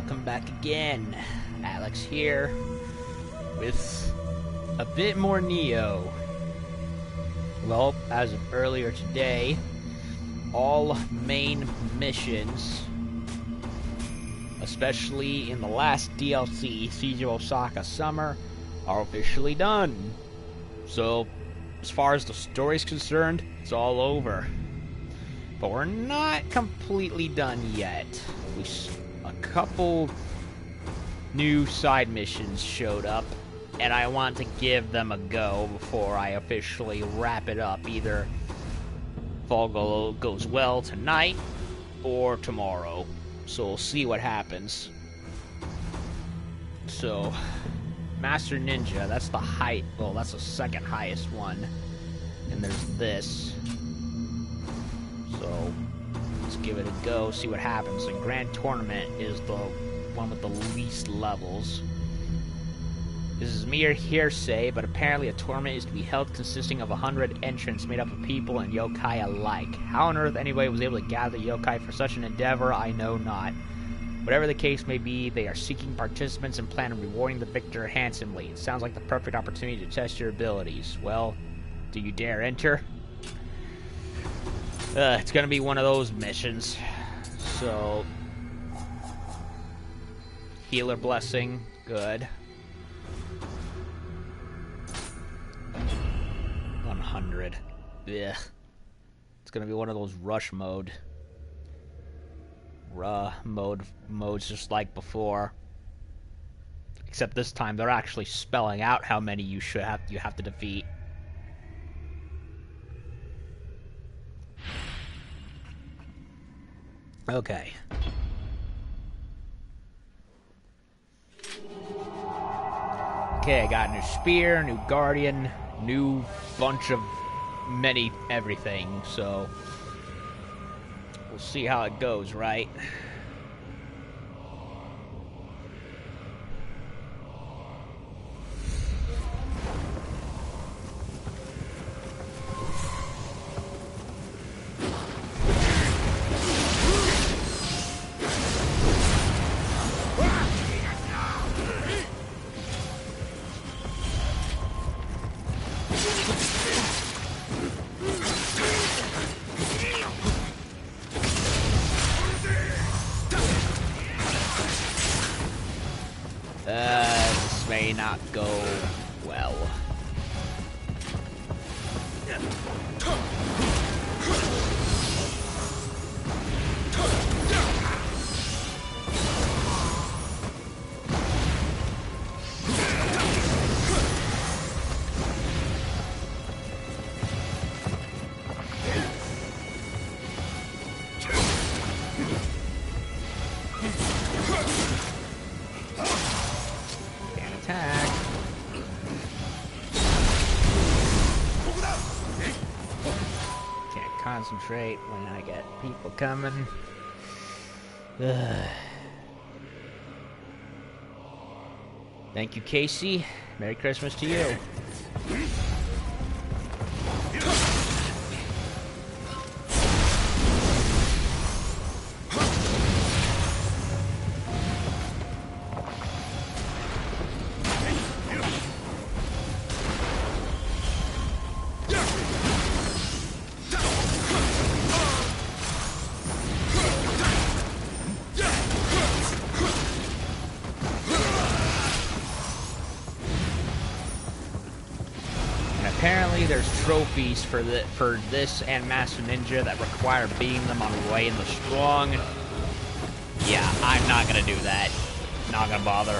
welcome back again. Alex here with a bit more Nioh. Well, as of earlier today, all main missions, especially in the last DLC, Siege of Osaka Summer, are officially done. So, as far as the story's concerned, it's all over. But we're not completely done yet. A couple new side missions showed up, and I want to give them a go before I officially wrap it up. Either if all goes well tonight or tomorrow. So we'll see what happens. So, Master Ninja, that's the height. Well, that's the second highest one. And there's this. So, let's give it a go, see what happens. The Grand Tournament is the one with the least levels. This is mere hearsay, but apparently a tournament is to be held consisting of 100 entrants made up of people and yokai alike. How on earth anybody was able to gather yokai for such an endeavor, I know not. Whatever the case may be, they are seeking participants and plan on rewarding the victor handsomely. It sounds like the perfect opportunity to test your abilities. Well, do you dare enter? It's gonna be one of those missions. So, healer blessing, good. 100. Ugh. It's gonna be one of those rush modes just like before. Except this time they're actually spelling out how many you have to defeat. Okay. Okay, I got a new spear, new guardian, new bunch of many everything, so we'll see how it goes, right? This may not go well. Concentrate when I get people coming. Ugh. Thank you, Casey. Merry Christmas to you. Apparently there's trophies for this and Master Ninja that require beating them on Way in the Strong. Yeah, I'm not gonna do that. Not gonna bother.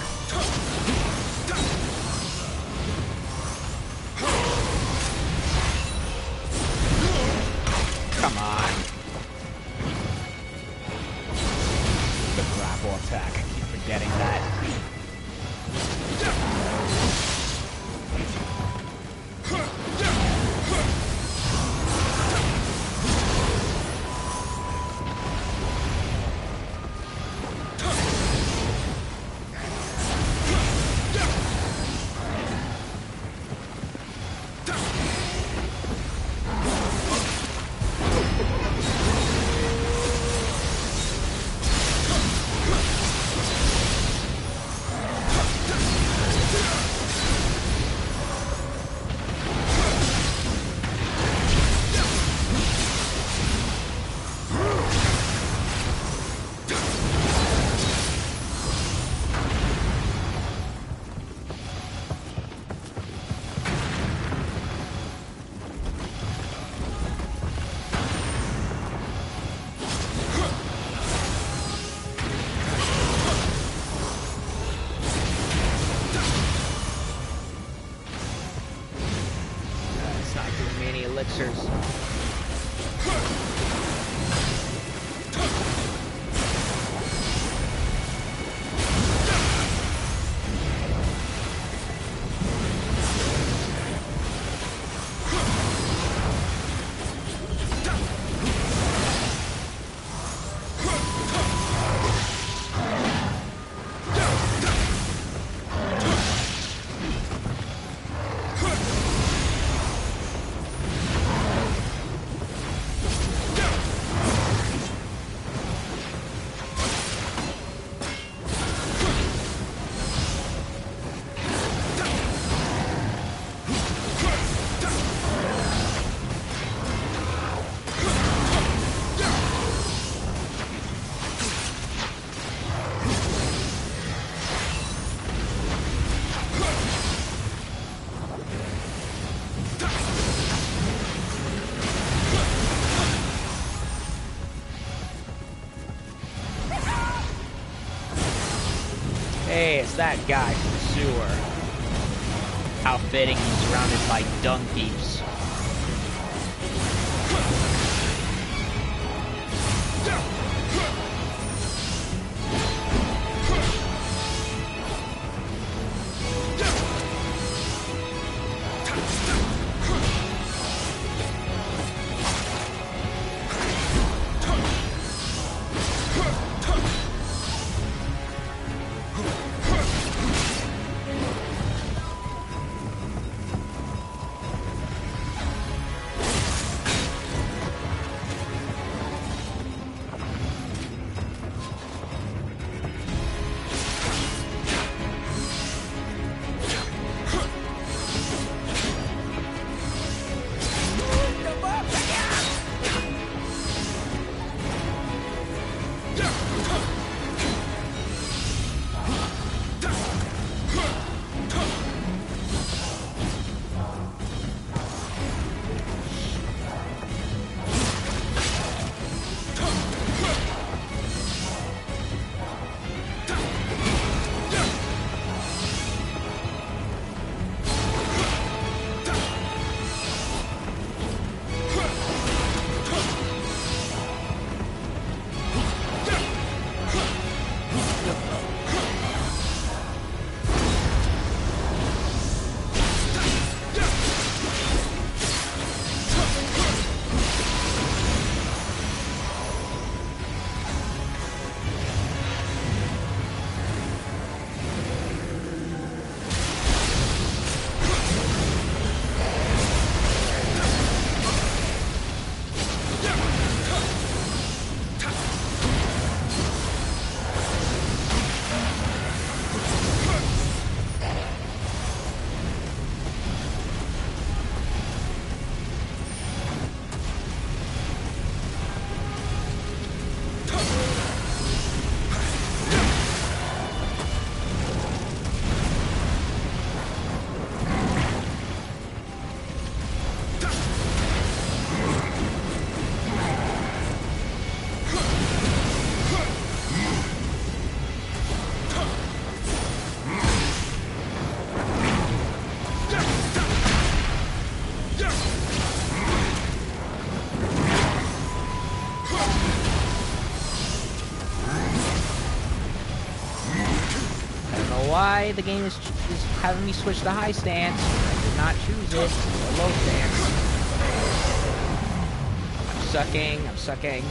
Come on. The grapple attack. I keep forgetting that. elixirs. Hey, it's that guy from the sewer. How fitting he's surrounded by dung heaps. Why the game is having me switch to high stance. I did not choose it. Or low stance. I'm sucking. I'm sucking.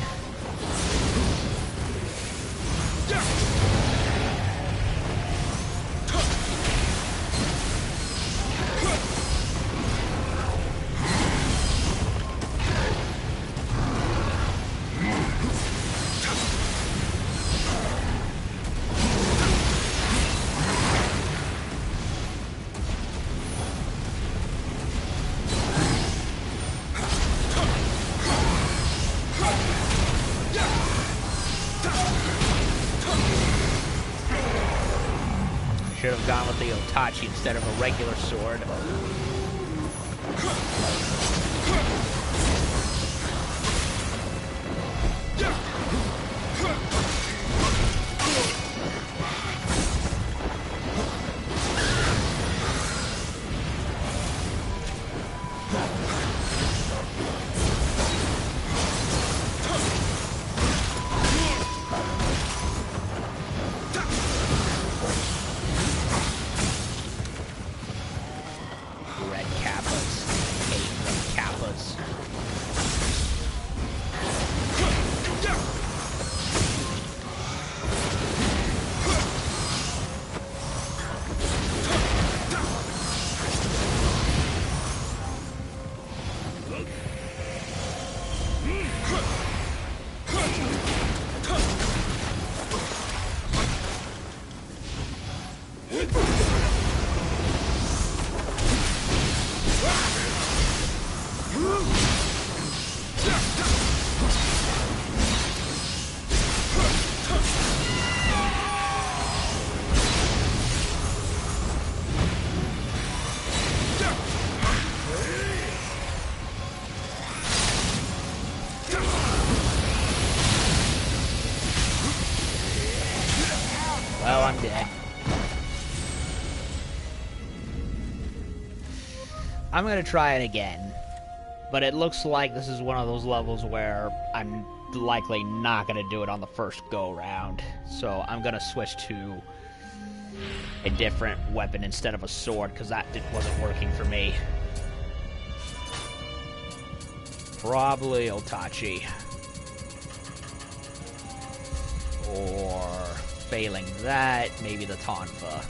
Should have gone with the Otachi instead of a regular sword. Well, I'm dead. I'm gonna try it again. But it looks like this is one of those levels where I'm likely not gonna do it on the first go-round. So I'm gonna switch to a different weapon instead of a sword, because that wasn't working for me. Probably Otachi. Or, failing that, maybe the Tonfa.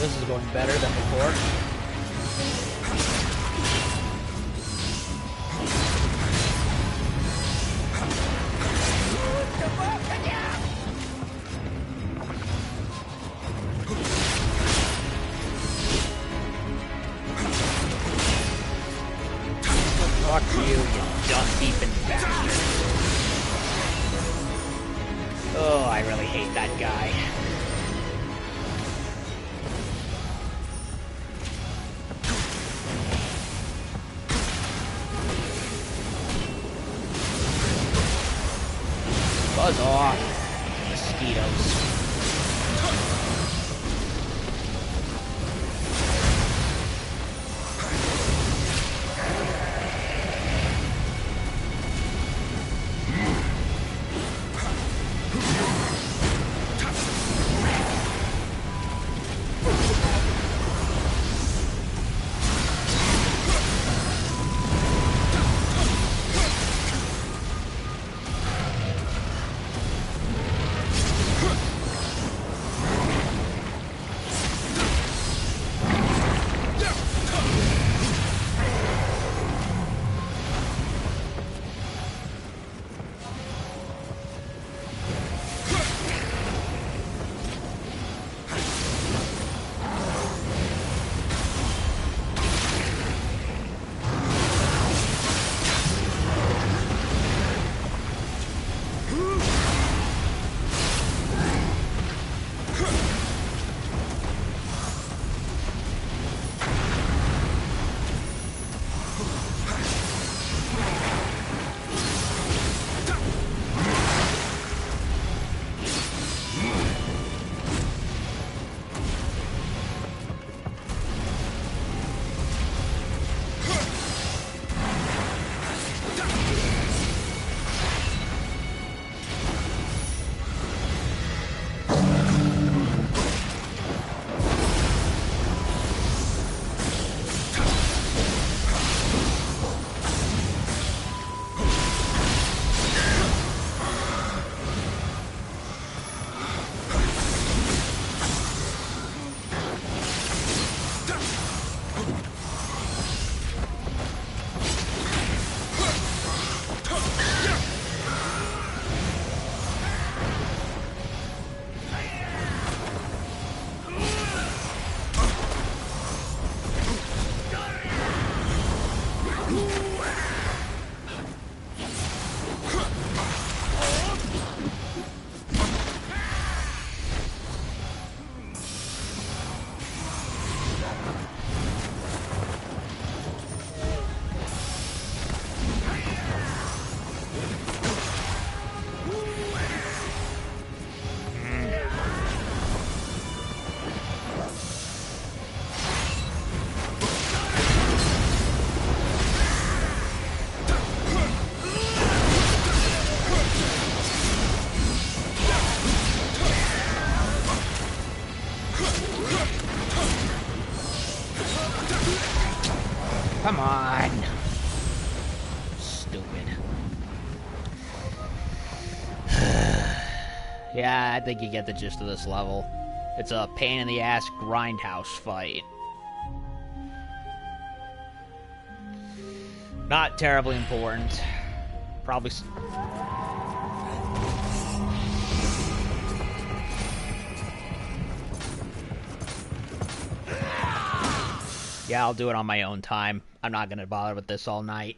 This is going better than before. Fuck you, you dumb beeping bastard. Oh, I really hate that guy. Buzz off, mosquitoes. Come on. Stupid. Yeah, I think you get the gist of this level. It's a pain in the ass grindhouse fight. Not terribly important. Probably. Yeah, I'll do it on my own time. I'm not gonna bother with this all night.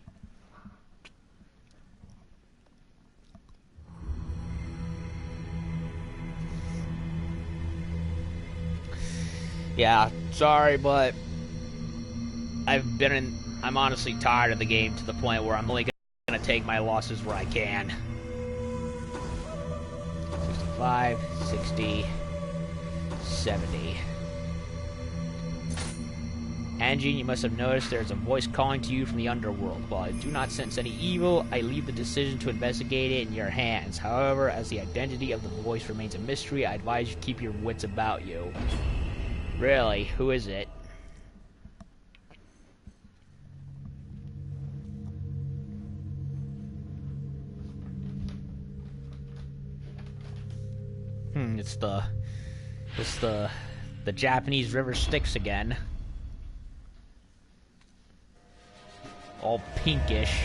Yeah, sorry, but I'm honestly tired of the game to the point where I'm only gonna take my losses where I can. 65, 60, 70. Angie, you must have noticed there's a voice calling to you from the underworld. While I do not sense any evil, I leave the decision to investigate it in your hands. However, as the identity of the voice remains a mystery, I advise you keep your wits about you. Really? Who is it? It's the Japanese River Styx again. All pinkish.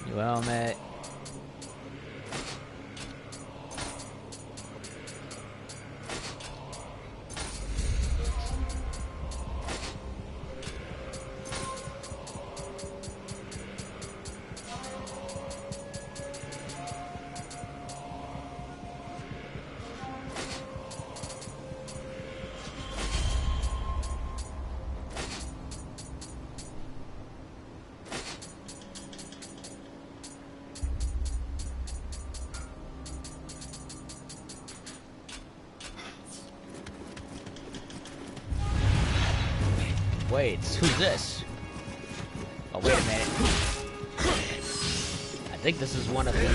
New helmet. Wait, who's this? Oh, wait a minute. I think this is one of the...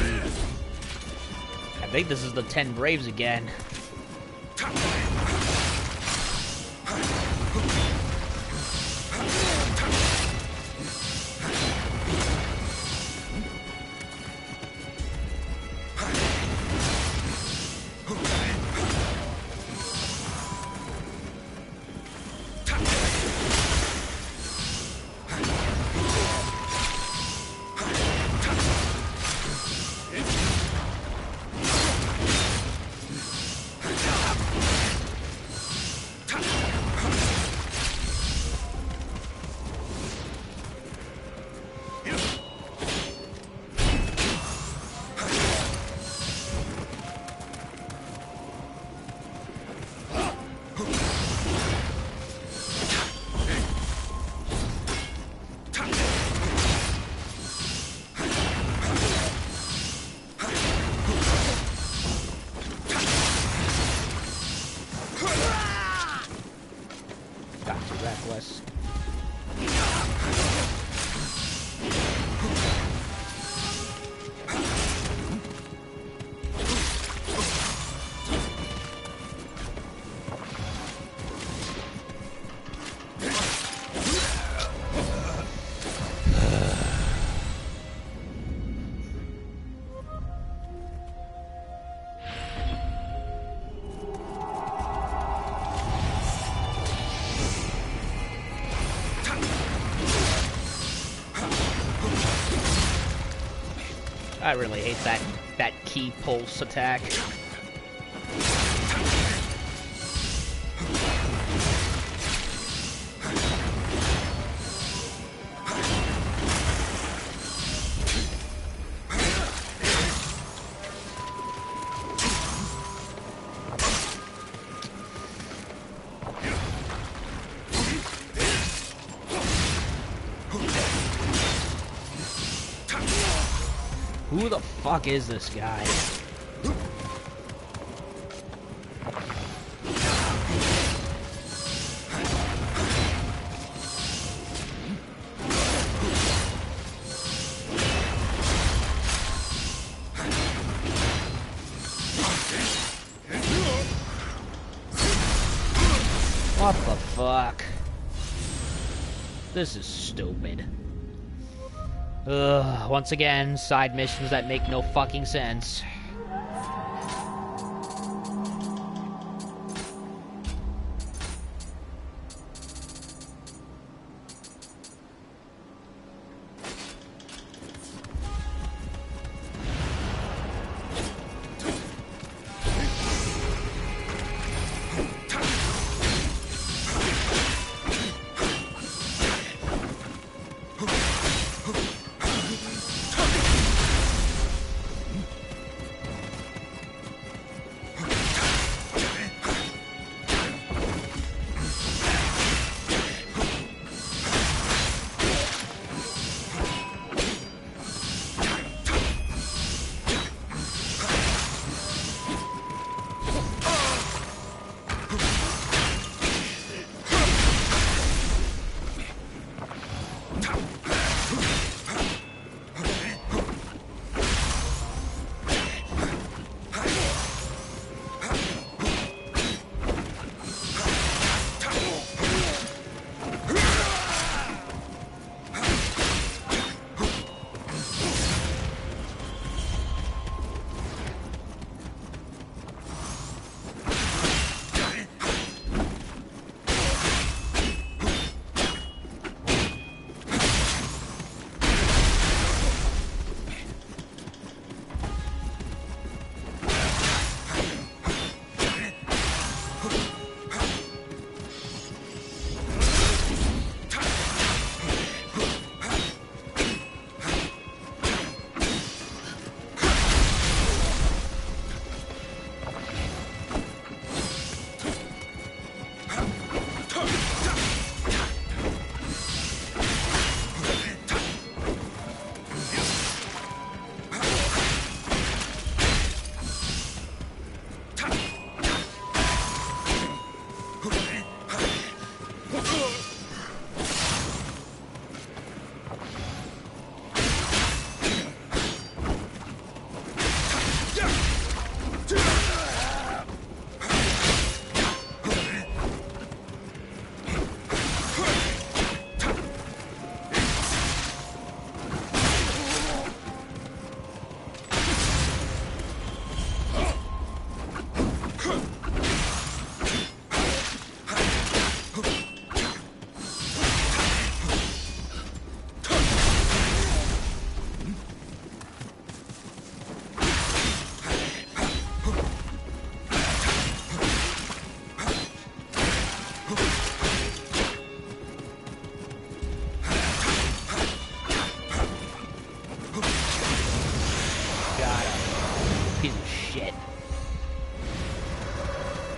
I think this is the 10 Braves again. Reckless. I really hate that key pulse attack. Who the fuck is this guy? What the fuck? This is stupid. Ugh, once again, side missions that make no fucking sense.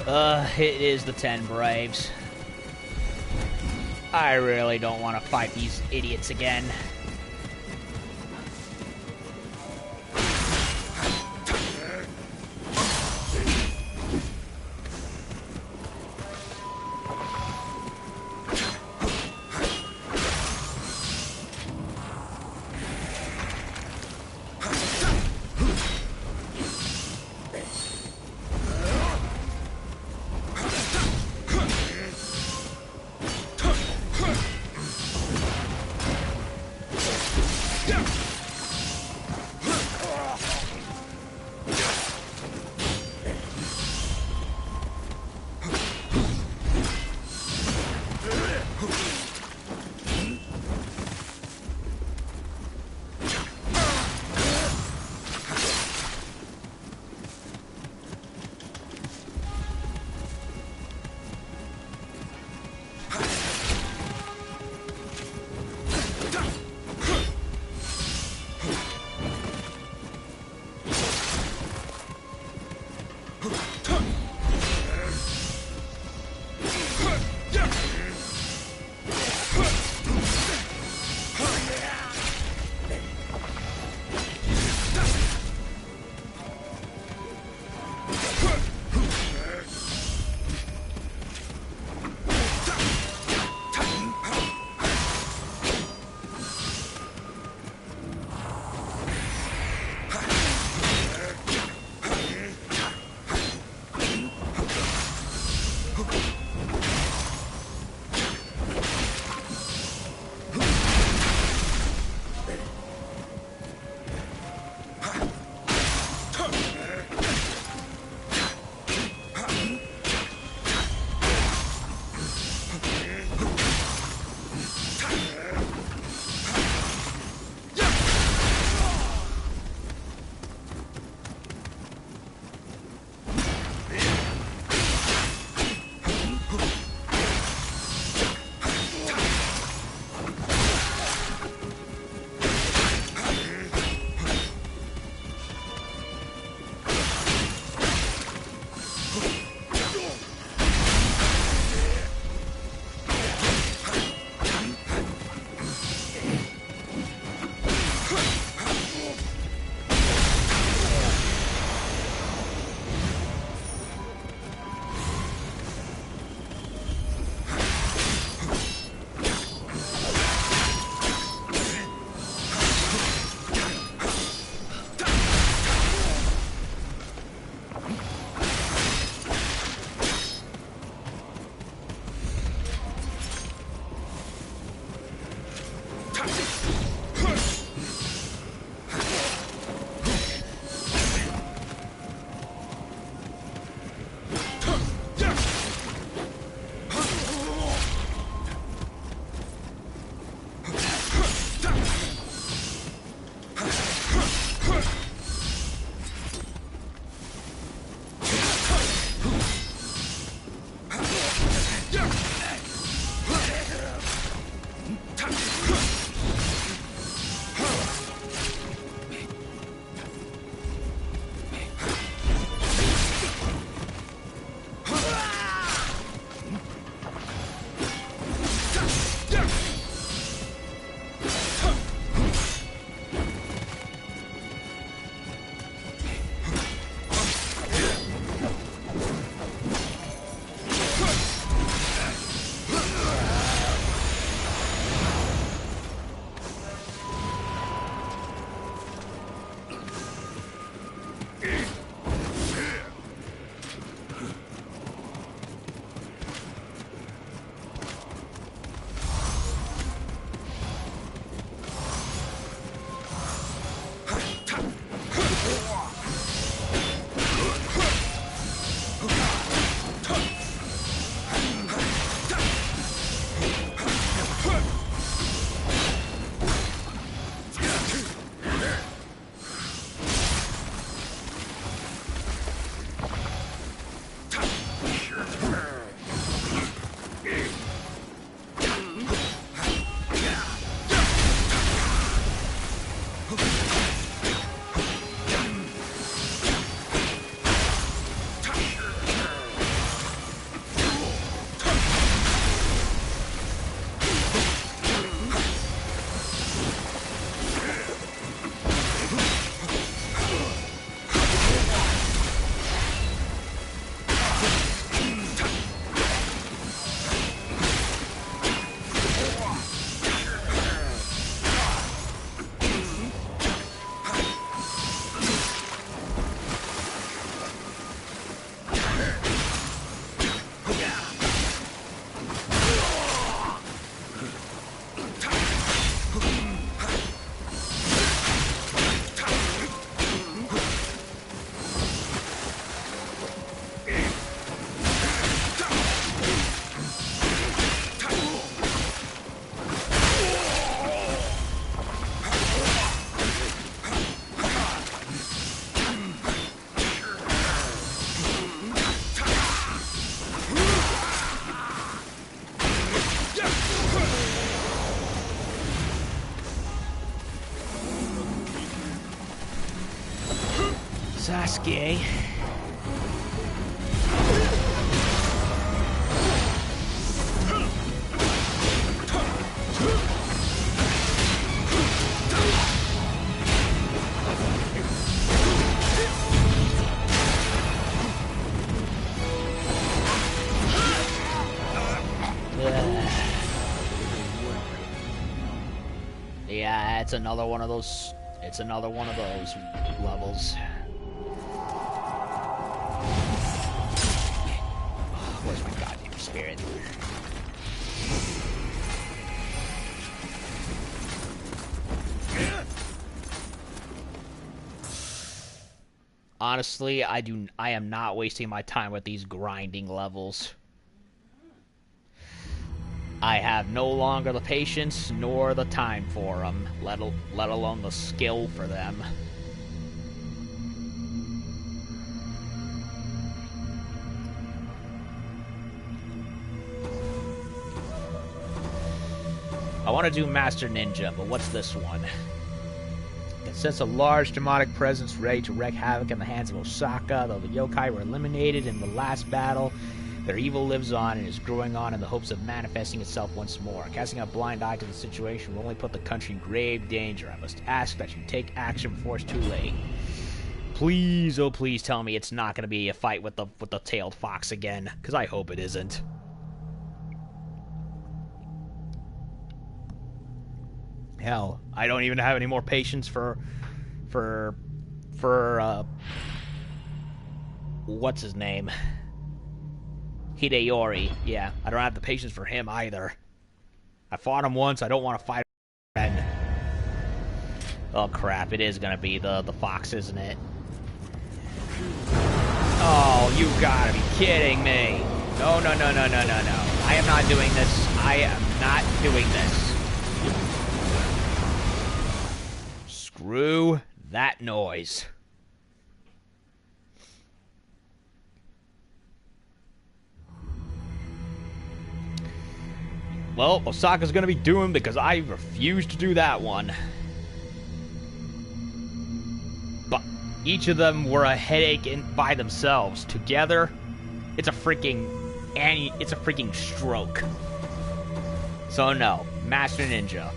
It is the 10 Braves. I really don't want to fight these idiots again. Sasuke. Yeah, it's another one of those. It's another one of those levels. Where's my goddamn spirit? Honestly, I am not wasting my time with these grinding levels. I have no longer the patience nor the time for them, let alone the skill for them. I want to do Master Ninja, but what's this one? It sense a large demonic presence ready to wreak havoc in the hands of Osaka, though the yokai were eliminated in the last battle. Their evil lives on and is growing on in the hopes of manifesting itself once more. Casting a blind eye to the situation will only put the country in grave danger. I must ask that you take action before it's too late. Please, oh please tell me it's not going to be a fight with the tailed fox again, because I hope it isn't. Hell, I don't even have any more patience for what's his name? Hideyori. Yeah, I don't have the patience for him either. I fought him once, I don't want to fight him again. Oh crap, it is gonna be the fox, isn't it? Oh, you gotta be kidding me. No, no, no, no, no, no, no. I am not doing this. I am not doing this. Screw that noise. Well, Osaka's gonna be doomed because I refuse to do that one. But each of them were a headache by themselves. Together, it's a freaking stroke. So no, Master Ninja.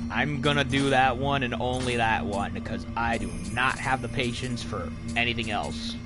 I'm gonna do that one and only that one because I do not have the patience for anything else.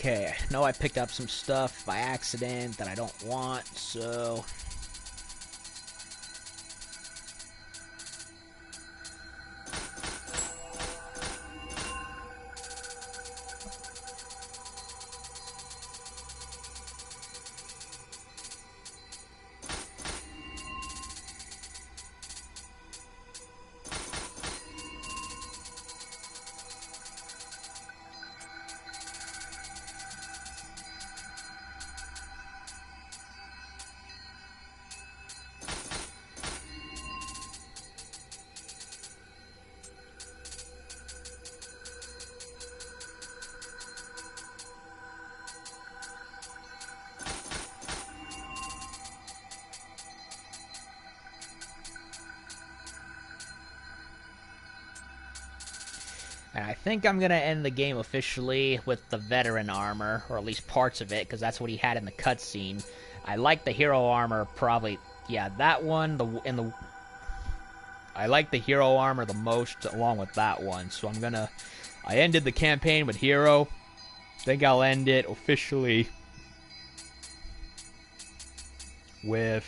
Okay, I know I picked up some stuff by accident that I don't want, so... And I think I'm going to end the game officially with the veteran armor, or at least parts of it, because that's what he had in the cutscene. I like the hero armor probably, yeah, that one, I like the hero armor the most along with that one, so I ended the campaign with hero. Think I'll end it officially with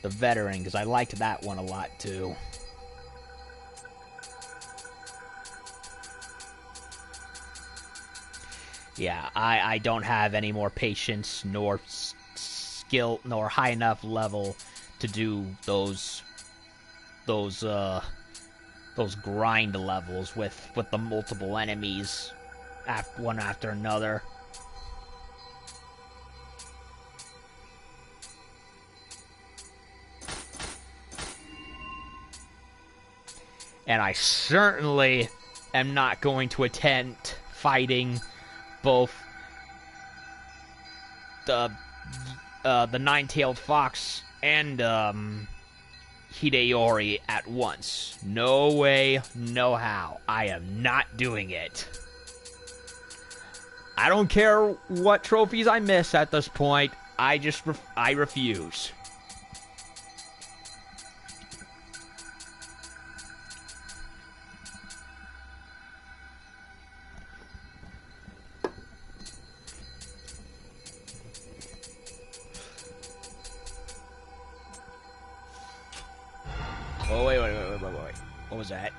the veteran, because I liked that one a lot too. Yeah, I don't have any more patience nor skill nor high enough level to do those grind levels with the multiple enemies one after another. And I certainly am not going to attempt fighting both the nine-tailed fox and Hideyori at once. No way, no how. I am not doing it. I don't care what trophies I miss at this point. I refuse. Oh, wait. What was that?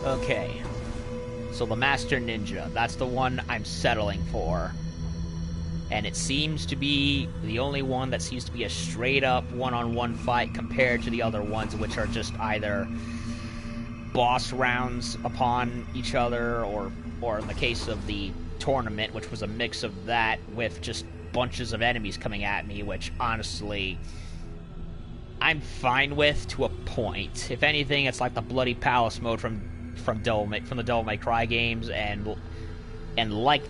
Okay. So the Master Ninja, that's the one I'm settling for. And it seems to be the only one that seems to be a straight-up one-on-one fight compared to the other ones, which are just either boss rounds upon each other, or in the case of the tournament, which was a mix of that with just bunches of enemies coming at me, which honestly I'm fine with to a point. If anything, it's like the Bloody Palace mode from the Devil May Cry games, and like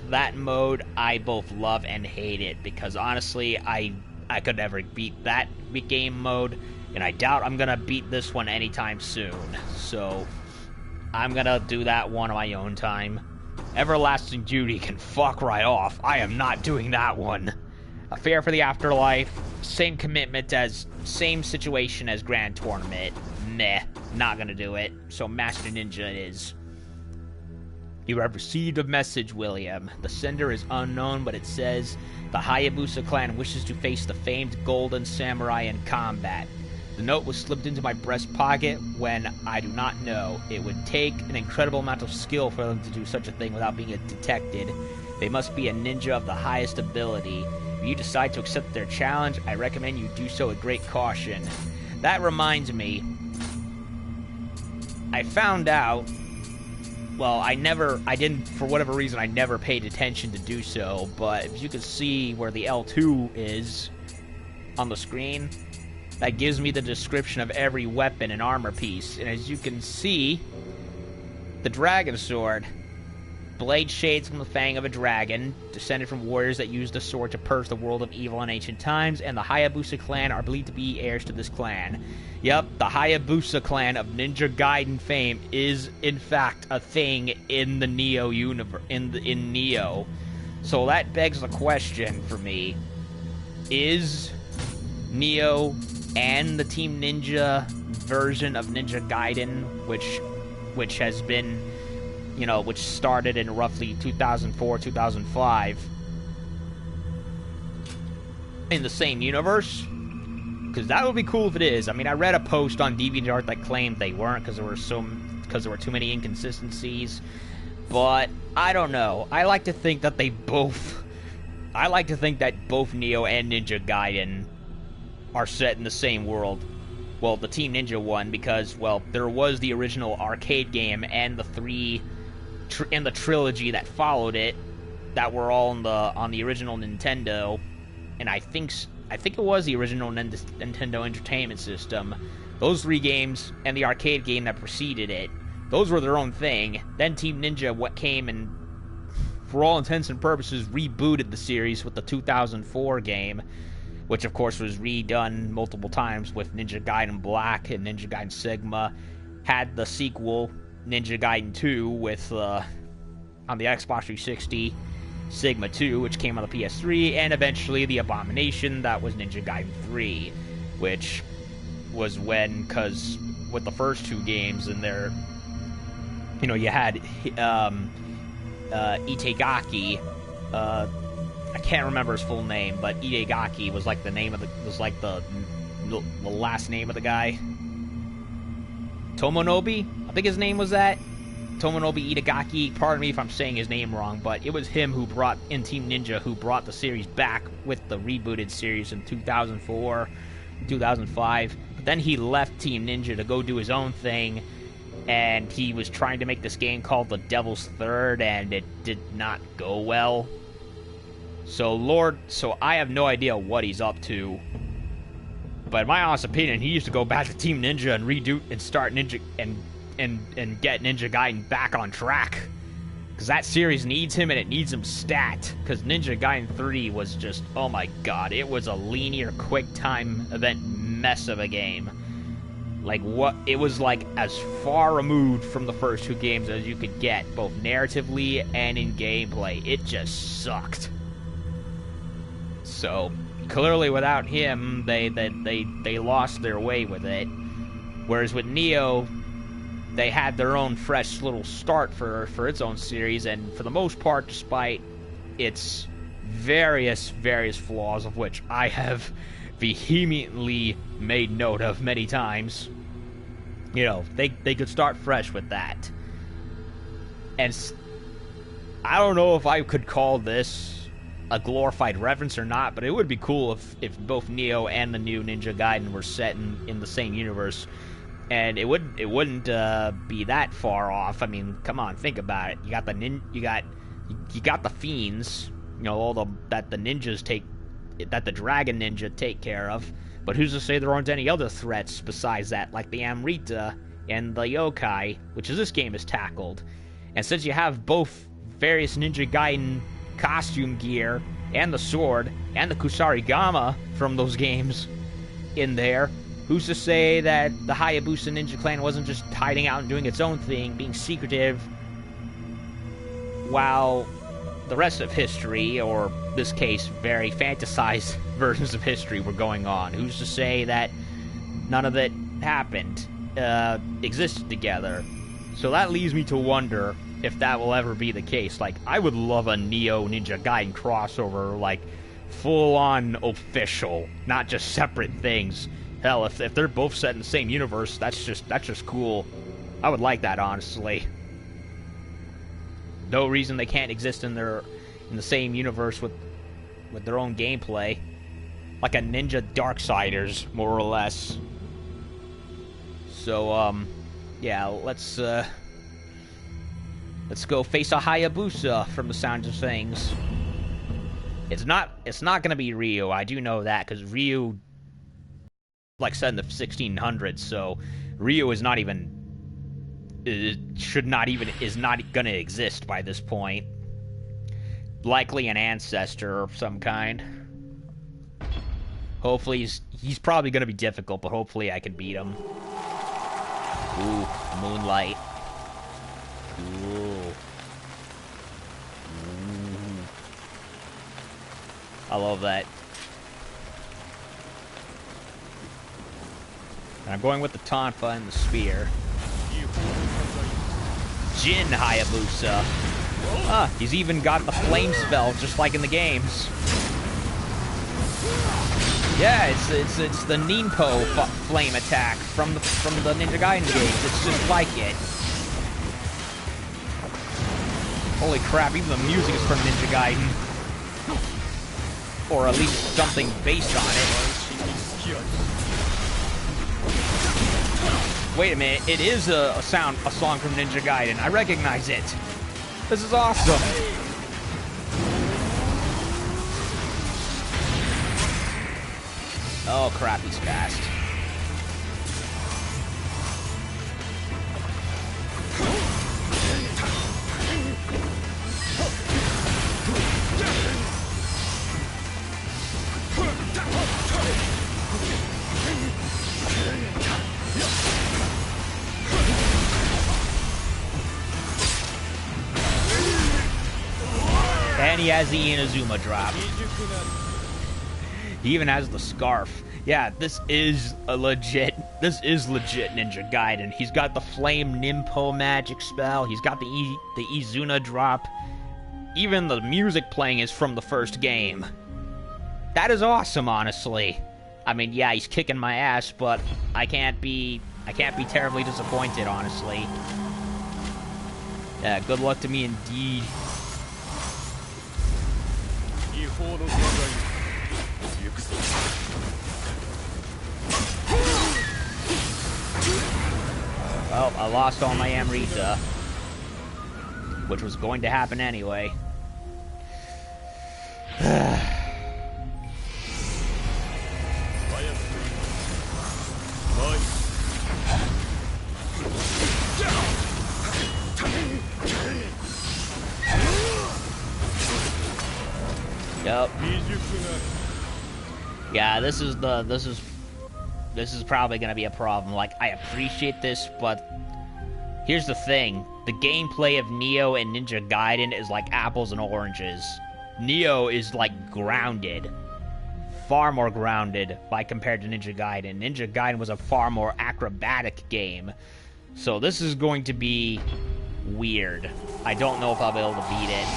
that mode, I both love and hate it, because honestly, I could never beat that game mode, and I doubt I'm gonna beat this one anytime soon. So I'm gonna do that one on my own time. Everlasting Duty can fuck right off. I am not doing that one. A Fair for the Afterlife, same situation as Grand Tournament. Meh, not gonna do it. So Master Ninja it is. You have received a message, William. The sender is unknown, but it says the Hayabusa clan wishes to face the famed Golden Samurai in combat. The note was slipped into my breast pocket when I do not know. It would take an incredible amount of skill for them to do such a thing without being detected. They must be a ninja of the highest ability. If you decide to accept their challenge, I recommend you do so with great caution. That reminds me, I found out, well, for whatever reason, I never paid attention to do so, but if you can see where the L2 is on the screen, that gives me the description of every weapon and armor piece, and as you can see, the Dragon Sword blade shades from the fang of a dragon, descended from warriors that used the sword to purge the world of evil in ancient times, and the Hayabusa clan are believed to be heirs to this clan. Yep, the Hayabusa clan of Ninja Gaiden fame is, in fact, a thing in the Nioh universe, in Nioh. So that begs the question for me, is Nioh and the Team Ninja version of Ninja Gaiden, which has been, you know, which started in roughly 2004, 2005, in the same universe? Because that would be cool if it is. I mean, I read a post on DeviantArt that claimed they weren't because there were too many inconsistencies. But I don't know. I like to think that both Nioh and Ninja Gaiden are set in the same world. Well, the Team Ninja one, because, well, there was the original arcade game and the in the trilogy that followed it that were all on the original Nintendo, and I think it was the original Nintendo Entertainment System. Those 3 games and the arcade game that preceded it, those were their own thing. Then Team Ninja came and, for all intents and purposes, rebooted the series with the 2004 game, which of course was redone multiple times with Ninja Gaiden Black and Ninja Gaiden Sigma. Had the sequel, Ninja Gaiden 2, with on the Xbox 360, Sigma 2, which came on the PS3, and eventually the Abomination, that was Ninja Gaiden 3, which was because with the first 2 games in there, you know, you had Itagaki, I can't remember his full name, but Itagaki was like the name of the last name of the guy. Tomonobu, I think his name was that. Tomonobu Itagaki, pardon me if I'm saying his name wrong, but it was him who brought in Team Ninja, who brought the series back with the rebooted series in 2004, 2005. But then he left Team Ninja to go do his own thing, and he was trying to make this game called The Devil's Third, and it did not go well. So I have no idea what he's up to. But in my honest opinion, he used to go back to Team Ninja and redo and start Ninja and get Ninja Gaiden back on track. Because that series needs him, and it needs him stat. Because Ninja Gaiden 3 was just, oh my god, it was a linear, quick time event mess of a game. Like, what, it was like as far removed from the first 2 games as you could get, both narratively and in gameplay. It just sucked. So, clearly without him, they lost their way with it. Whereas with Nioh, they had their own fresh little start for its own series, and for the most part, despite its various flaws, of which I have vehemently made note of many times, you know, they could start fresh with that. And I don't know if I could call this a glorified reference or not, but it would be cool if both Nioh and the new Ninja Gaiden were set in the same universe. And it wouldn't be that far off. I mean, come on, think about it. You got you got the fiends, you know, all that the ninjas that the dragon ninja take care of. But who's to say there aren't any other threats besides that, like the Amrita and the yokai, which this game is tackled. And since you have both various Ninja Gaiden costume gear and the sword and the Kusarigama from those games in there, who's to say that the Hayabusa Ninja Clan wasn't just hiding out and doing its own thing, being secretive, while the rest of history, or in this case, very fantasized versions of history, were going on? Who's to say that none of it happened, existed together? So that leaves me to wonder if that will ever be the case. Like, I would love a Nioh Ninja Gaiden crossover, like, full-on official, not just separate things. Hell, if they're both set in the same universe, that's just cool. I would like that, honestly. No reason they can't exist in the same universe with their own gameplay, like a Ninja Darksiders, more or less. So, yeah, let's go face a Hayabusa from the sounds of things. It's not gonna be Ryu. I do know that, because Ryu, like, set in the 1600s, so Ryu is not even should not even is not gonna exist by this point. Likely an ancestor of some kind. Hopefully he's probably gonna be difficult, but hopefully I can beat him. Ooh, moonlight. Ooh. I love that. And I'm going with the Tonfa and the spear. Jin Hayabusa. Ah, he's even got the flame spell, just like in the games. Yeah, it's the Ninpo flame attack from the Ninja Gaiden games. It's just like it. Holy crap! Even the music is from Ninja Gaiden, or at least something based on it. Wait a minute! It is a song from Ninja Gaiden. I recognize it. This is awesome. Oh crap, he's fast. And he has the Inazuma drop. He even has the scarf. Yeah, this is legit Ninja Gaiden. He's got the Flame Ninpo magic spell. He's got the Izuna drop. Even the music playing is from the first game. That is awesome, honestly. I mean, yeah, he's kicking my ass, but I can't be terribly disappointed, honestly. Yeah, good luck to me indeed. Well, I lost all my Amrita, which was going to happen anyway. Yep. Yeah, this is probably gonna be a problem. Like, I appreciate this, but here's the thing. The gameplay of Nioh and Ninja Gaiden is like apples and oranges. Nioh is like grounded. Far more grounded by compared to Ninja Gaiden. Ninja Gaiden was a far more acrobatic game. So this is going to be weird. I don't know if I'll be able to beat it.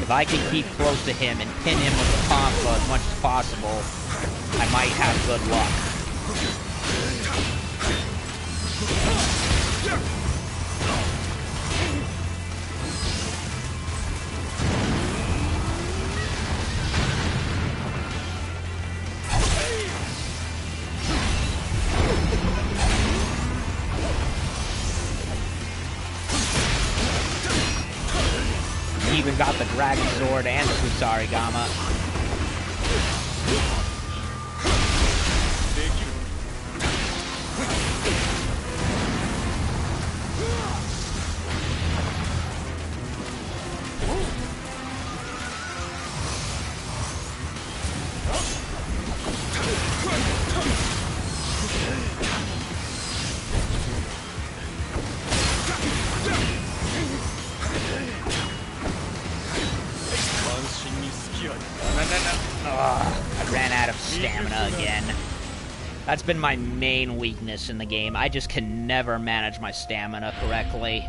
If I can keep close to him and pin him with the Tonfa as much as possible, I might have good luck. Even got the Dragon Sword and the Kusarigama. I ran out of stamina again. That's been my main weakness in the game. I just can never manage my stamina correctly.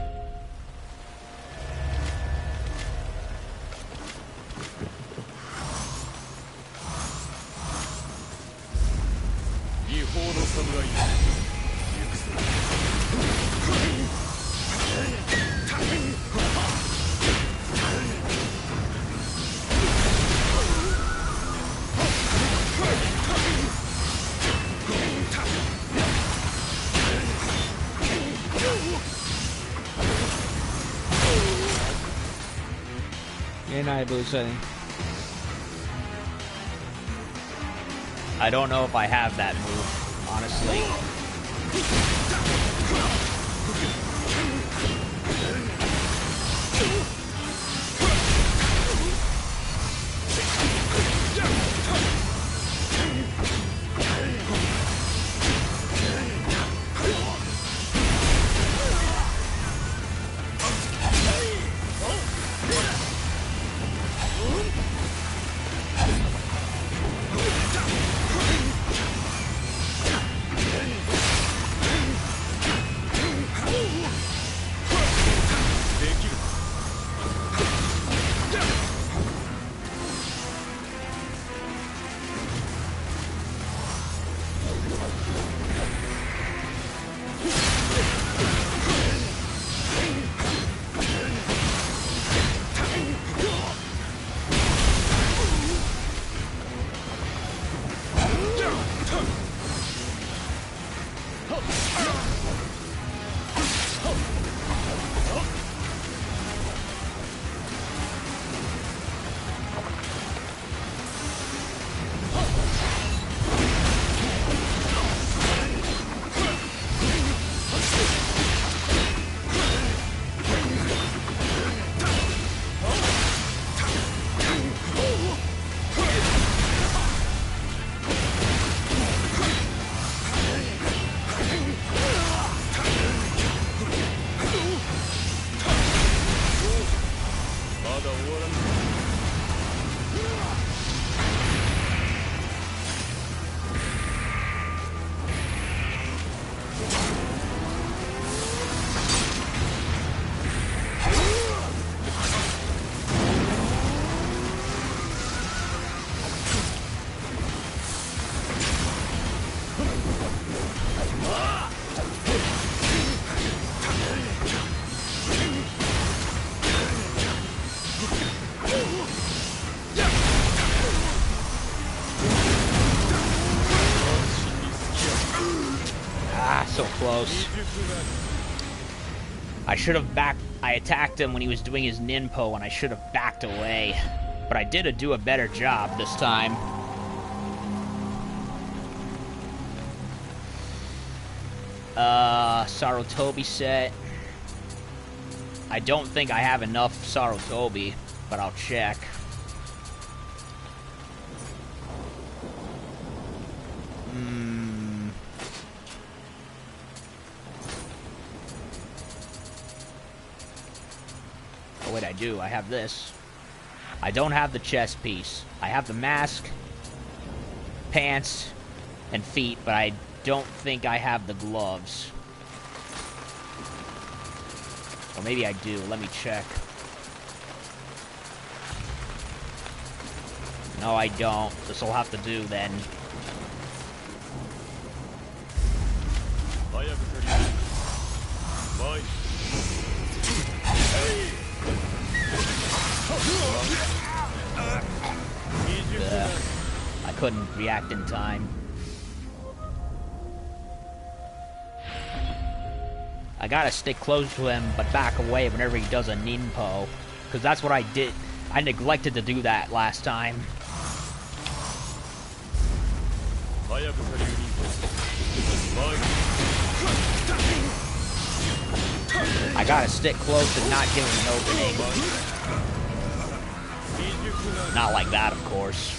I don't know if I have that move, honestly. So close. I should have backed. I attacked him when he was doing his ninpo, and I should have backed away. But I did do a better job this time. Sarutobi set. I don't think I have enough Sarutobi, but I'll check. Oh wait, I do. I have this. I don't have the chest piece. I have the mask, pants, and feet, but I don't think I have the gloves. Or maybe I do. Let me check. No, I don't. This will have to do then. I couldn't react in time. I gotta stick close to him, but back away whenever he does a ninpo. Because that's what I did. I neglected to do that last time. I gotta stick close and not give him an opening. Not like that, of course.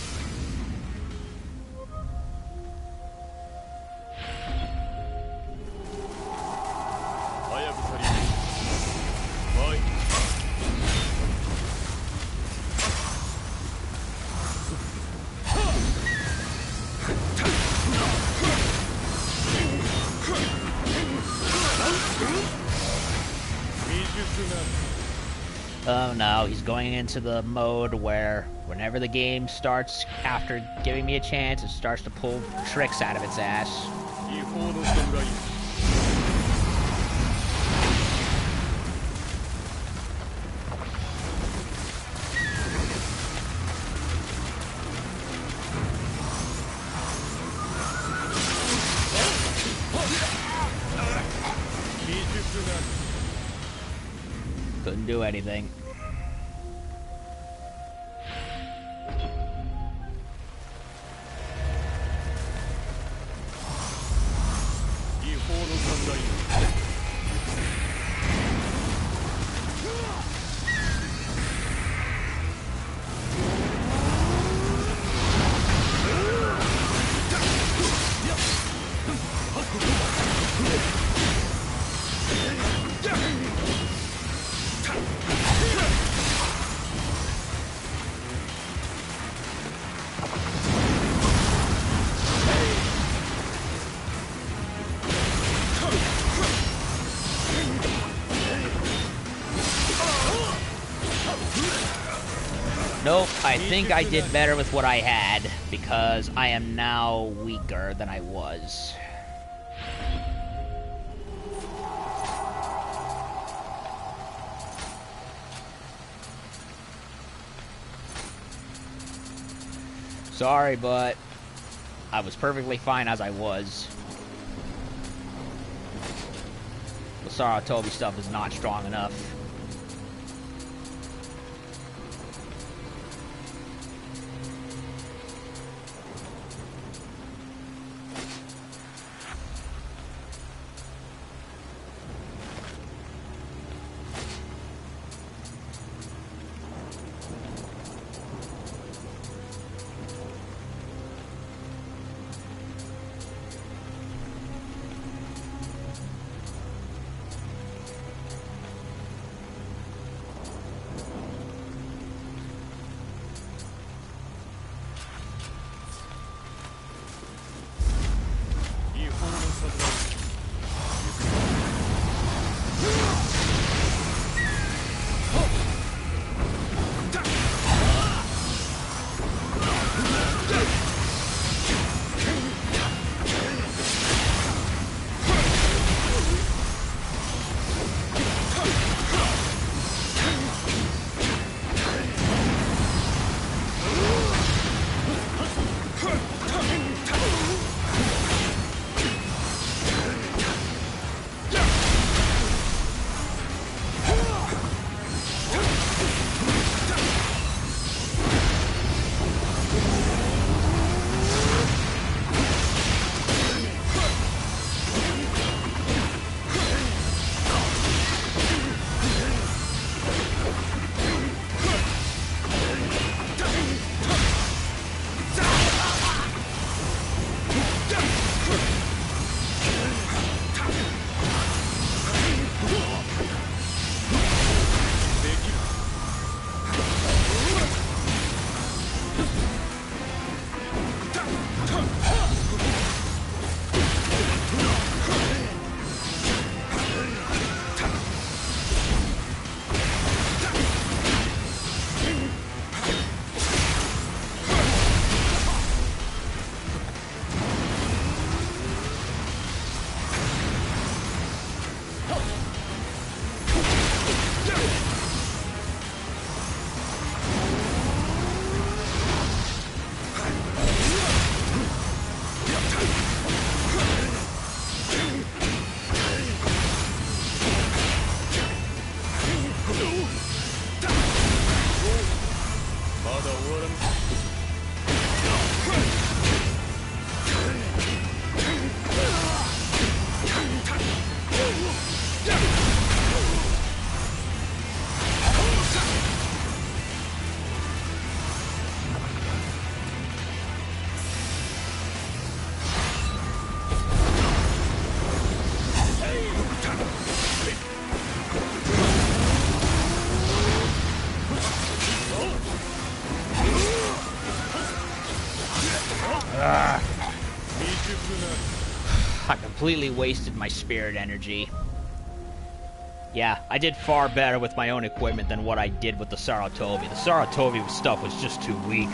Oh no, he's going into the mode where whenever the game starts, after giving me a chance, it starts to pull tricks out of its ass. Couldn't do anything. Nope, I think I did better with what I had, because I am now weaker than I was. Sorry, but I was perfectly fine as I was. The Saratobi stuff is not strong enough. I completely wasted my spirit energy. Yeah, I did far better with my own equipment than what I did with the Saratobi. The Saratobi stuff was just too weak.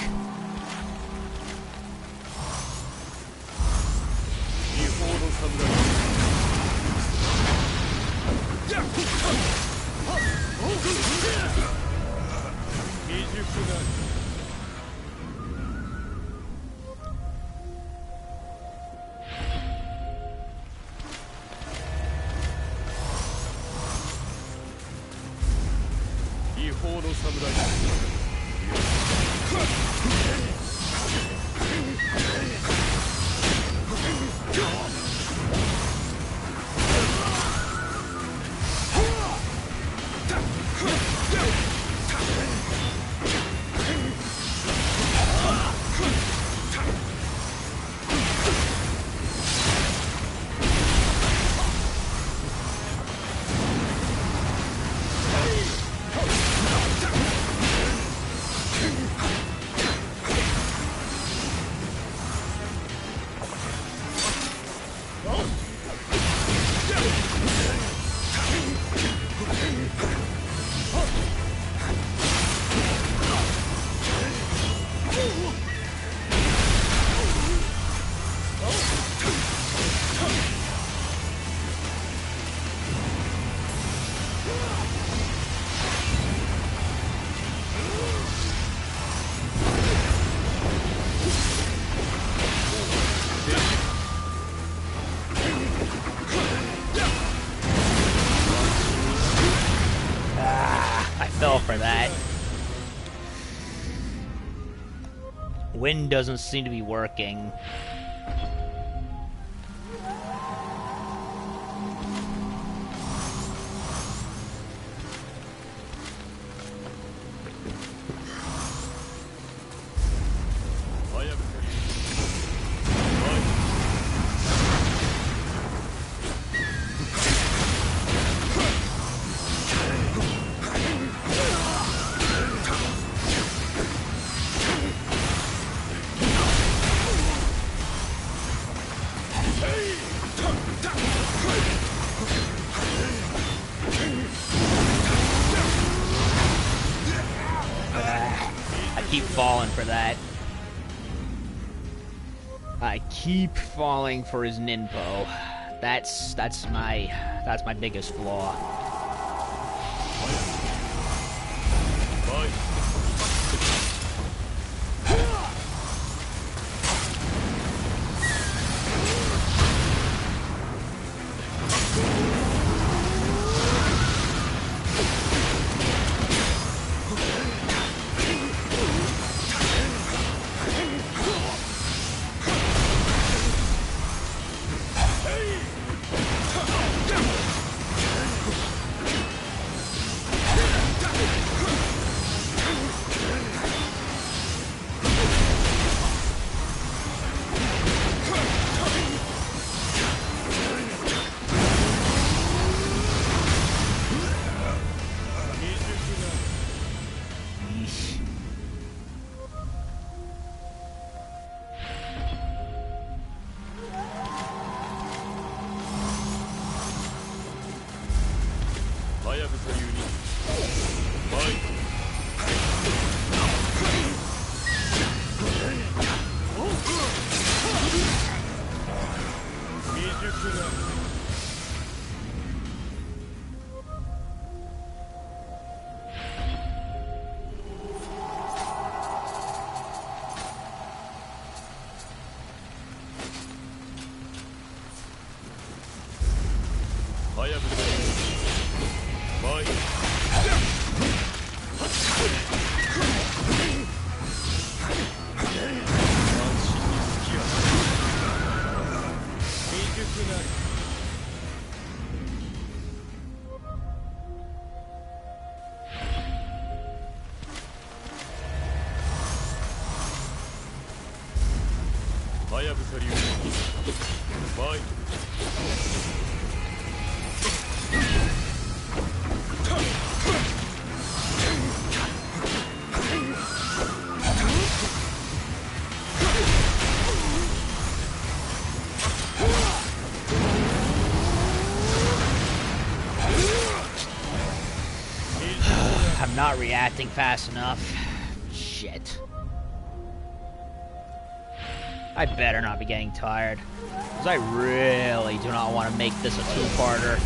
Wind doesn't seem to be working. Keep falling for that. I keep falling for his ninpo. That's my biggest flaw. I'm not reacting fast enough. Shit. I better not be getting tired, because I really do not want to make this a two-parter.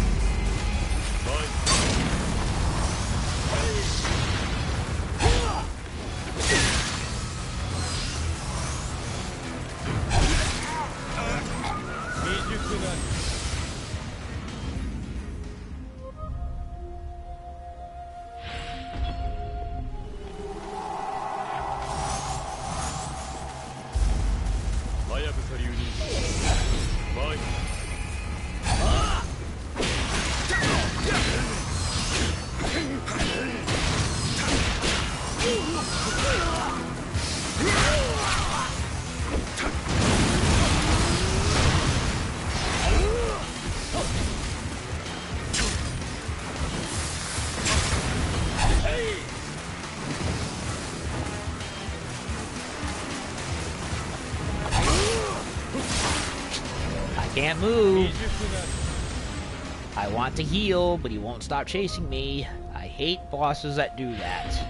Can't move. I want to heal, but he won't stop chasing me. I hate bosses that do that.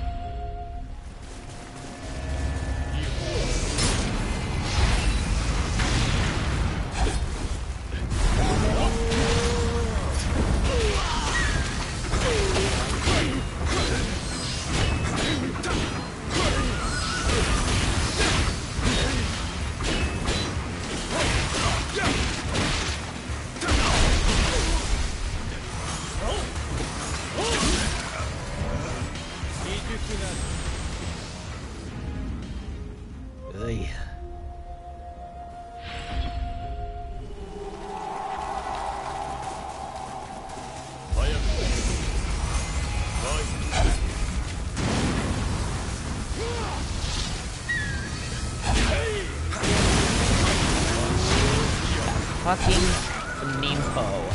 way. Fucking Nioh.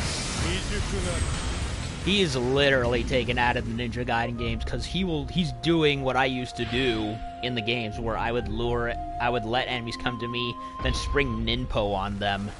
He is literally taken out of the Ninja Gaiden games because he's doing what I used to do in the games where I would let enemies come to me, then spring Ninpo on them.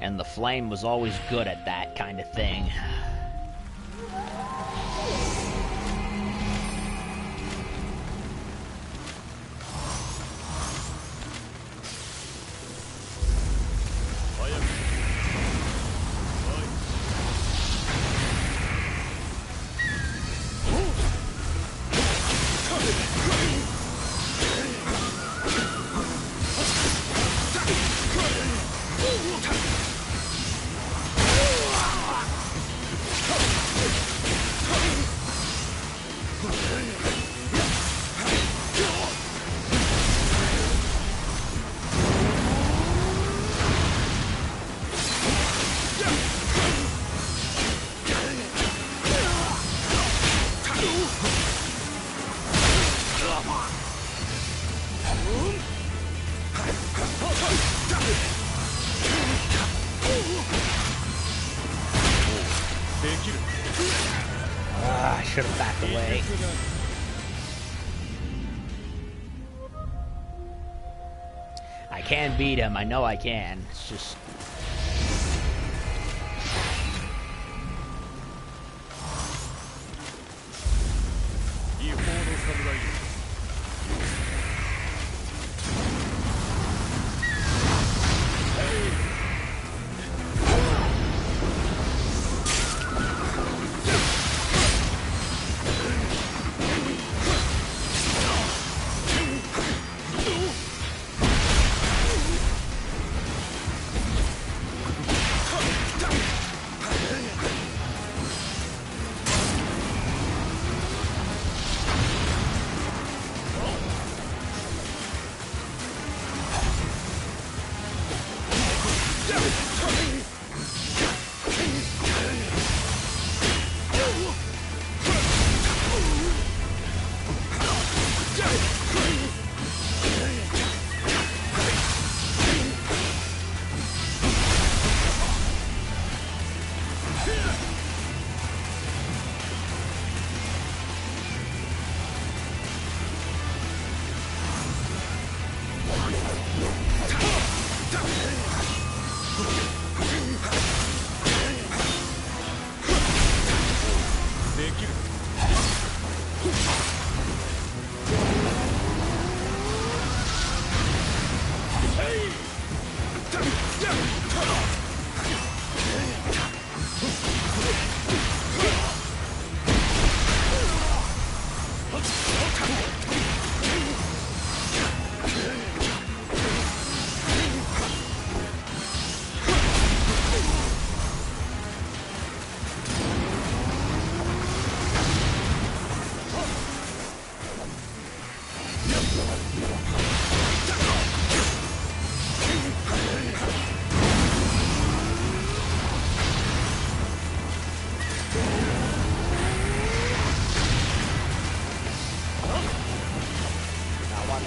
And the flame was always good at that kind of thing. I should have backed away. I can beat him. I know I can. It's just...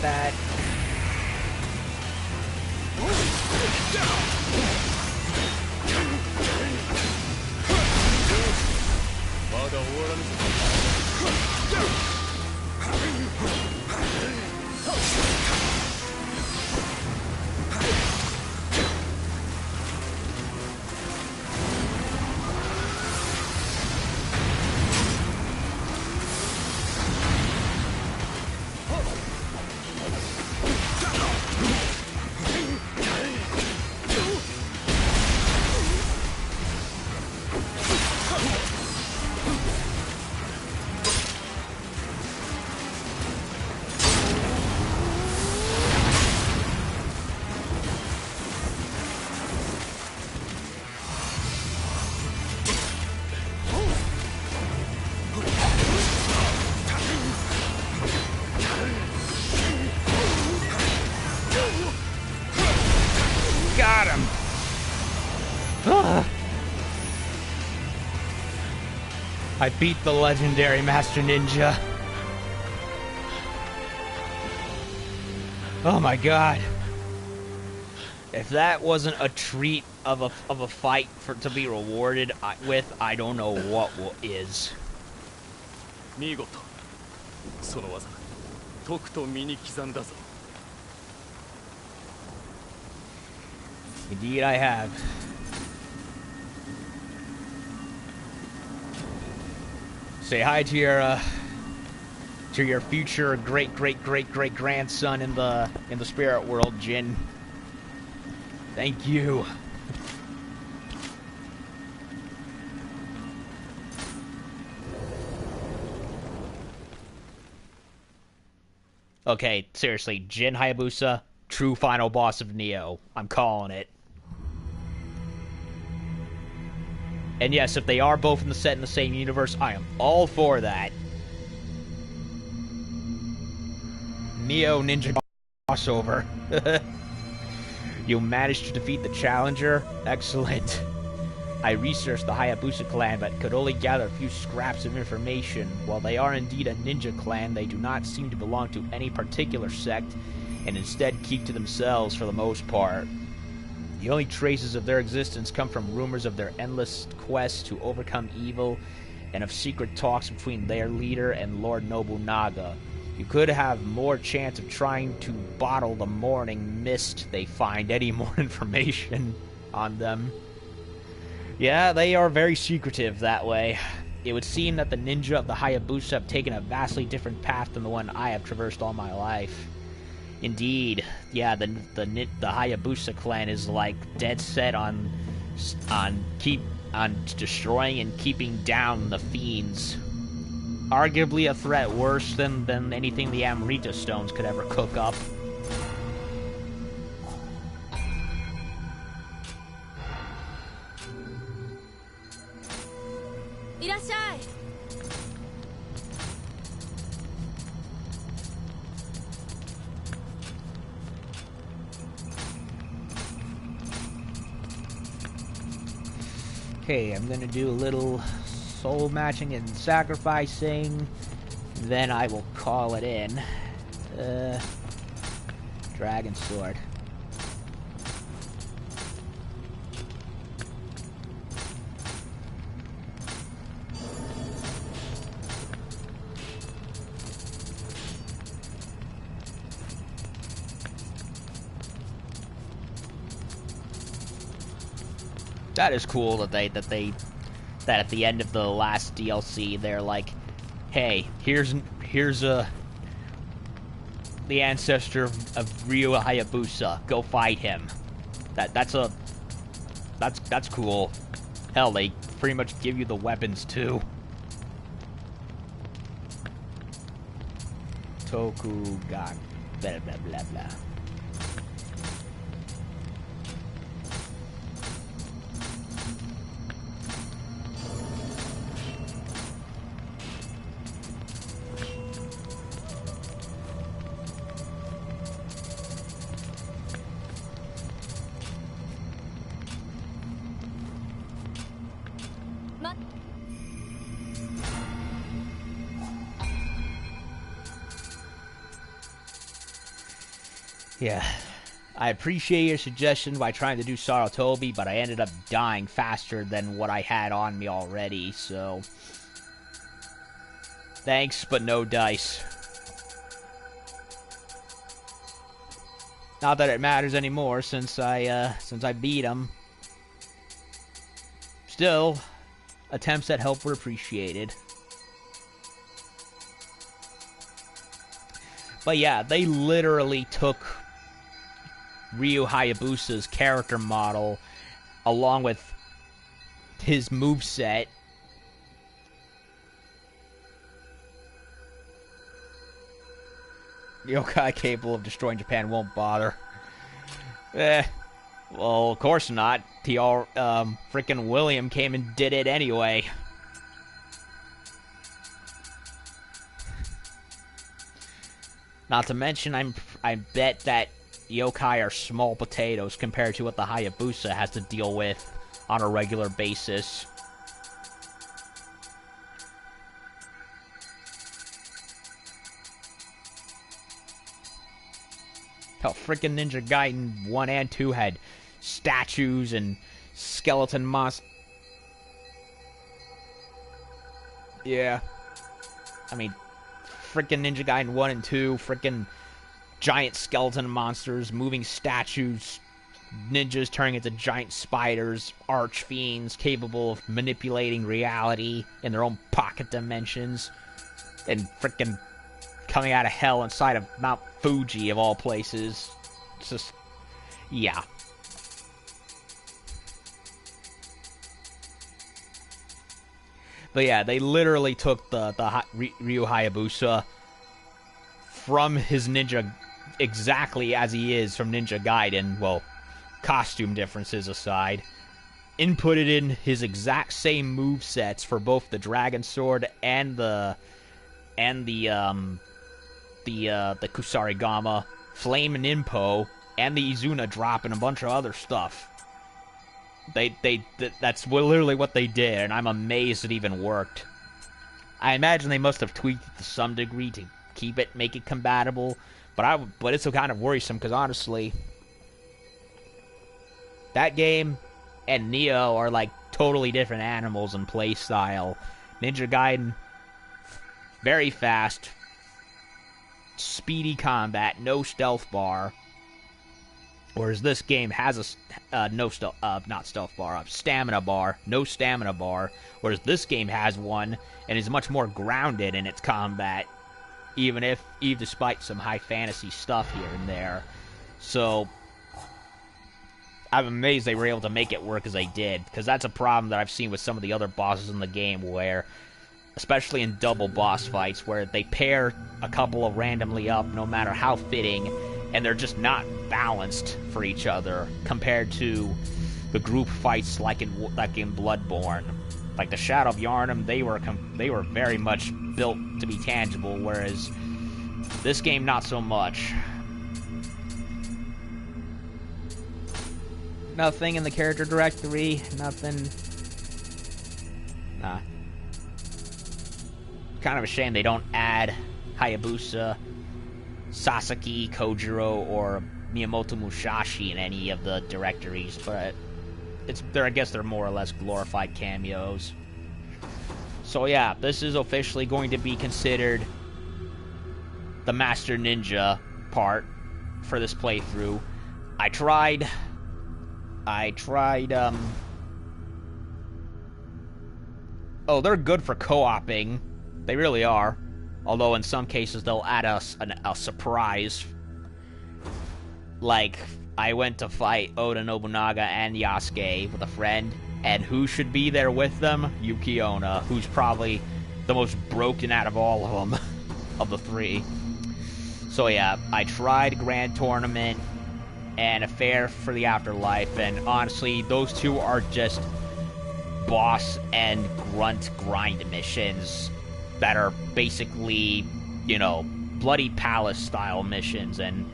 that. I beat the legendary Master Ninja. Oh my god. If that wasn't a treat of a fight to be rewarded with, I don't know what is. 見事その技とくと身に刻んだぞ Indeed I have. Say hi to your future great grandson in the spirit world, Jin. Thank you. Okay, seriously, Jin Hayabusa, true final boss of Nioh. I'm calling it. And yes, if they are both in the same universe, I am all for that. Nioh Ninja crossover. You managed to defeat the challenger? Excellent. I researched the Hayabusa clan, but could only gather a few scraps of information. While they are indeed a ninja clan, they do not seem to belong to any particular sect, and instead keep to themselves for the most part. The only traces of their existence come from rumors of their endless quest to overcome evil, and of secret talks between their leader and Lord Nobunaga. You could have more chance of trying to bottle the morning mist they find any more information on them. Yeah, they are very secretive that way. It would seem that the ninja of the Hayabusa have taken a vastly different path than the one I have traversed all my life. Indeed, yeah, the Hayabusa clan is like dead set on destroying and keeping down the fiends. Arguably a threat worse than anything the Amrita stones could ever cook up. Okay, I'm gonna do a little soul matching and sacrificing, then I will call it in. Dragon Sword. That is cool that that at the end of the last DLC they're like, hey, here's the ancestor of Ryu Hayabusa. Go fight him. That's cool. Hell, they pretty much give you the weapons too. Tokugan. Blah blah blah blah. Yeah, I appreciate your suggestion by trying to do Sarutobi, but I ended up dying faster than what I had on me already, so... Thanks, but no dice. Not that it matters anymore since I beat him. Still, attempts at help were appreciated. But yeah, they literally took Ryu Hayabusa's character model along with his moveset. Yokai capable of destroying Japan won't bother. Well, of course not. Frickin' William came and did it anyway. Not to mention, I bet that yokai are small potatoes compared to what the Hayabusa has to deal with on a regular basis. Hell, freaking Ninja Gaiden 1 and 2 had statues and skeleton monsters. Yeah. I mean, freaking Ninja Gaiden 1 and 2, freaking giant skeleton monsters, moving statues, ninjas turning into giant spiders, archfiends capable of manipulating reality in their own pocket dimensions, and freaking coming out of hell inside of Mount Fuji, of all places. It's just, yeah. But yeah, they literally took the Ryu Hayabusa from his ninja exactly as he is from Ninja Gaiden, well, costume differences aside, inputted in his exact same movesets for both the Dragon Sword and the Kusarigama, Flame and Ninpo, and the Izuna drop and a bunch of other stuff. That's literally what they did, and I'm amazed it even worked. I imagine they must have tweaked it to some degree to make it compatible, but it's so kind of worrisome because honestly, that game and Nioh are like totally different animals in play style. Ninja Gaiden, very fast, speedy combat, no stealth bar. Whereas this game has a stamina bar, no stamina bar. Whereas this game has one and is much more grounded in its combat, even despite some high fantasy stuff here and there. So I'm amazed they were able to make it work as they did, because that's a problem that I've seen with some of the other bosses in the game, where, especially in double boss fights, where they pair a couple of randomly up, no matter how fitting, and they're just not balanced for each other compared to the group fights like in Bloodborne. Like the Shadow of Yharnam, they were very much built to be tangible, whereas this game not so much. Nothing in the character directory, nothing. Nah. Kind of a shame they don't add Hayabusa, Sasaki, Kojiro, or Miyamoto Musashi in any of the directories, but I guess they're more or less glorified cameos. So yeah, this is officially going to be considered the Master Ninja part for this playthrough. I tried, oh, they're good for co-oping. They really are. Although in some cases they'll add us a surprise. Like, I went to fight Oda Nobunaga and Yasuke with a friend, and who should be there with them? Yuki Onna, who's probably the most broken out of all of them, of the three. So yeah, I tried Grand Tournament and Affair for the Afterlife, and honestly, those two are just boss and grunt grind missions that are basically, you know, Bloody Palace style missions. And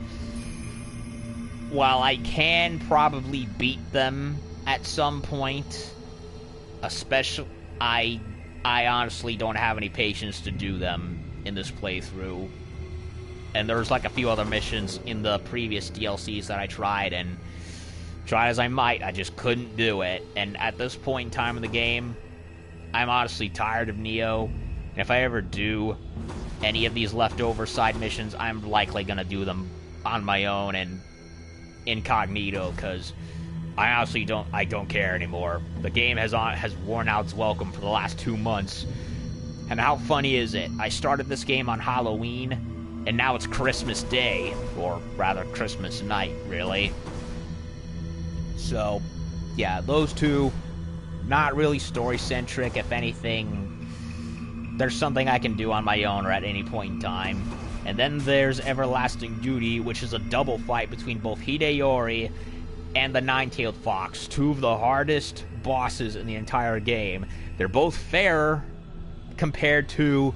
while I can probably beat them at some point, especially, I honestly don't have any patience to do them in this playthrough. And there's like a few other missions in the previous DLCs that I tried, and try as I might, I just couldn't do it. And at this point in time in the game, I'm honestly tired of Nioh. And if I ever do any of these leftover side missions, I'm likely going to do them on my own and incognito, because I honestly don't care anymore. The game has worn out its welcome for the last 2 months. And how funny is it? I started this game on Halloween, and now it's Christmas Day, or rather Christmas night, really. So, yeah, those two, not really story-centric. If anything, there's something I can do on my own or at any point in time. And then there's Everlasting Duty, which is a double fight between both Hideyori and the Nine-Tailed Fox, two of the hardest bosses in the entire game. They're both fair compared to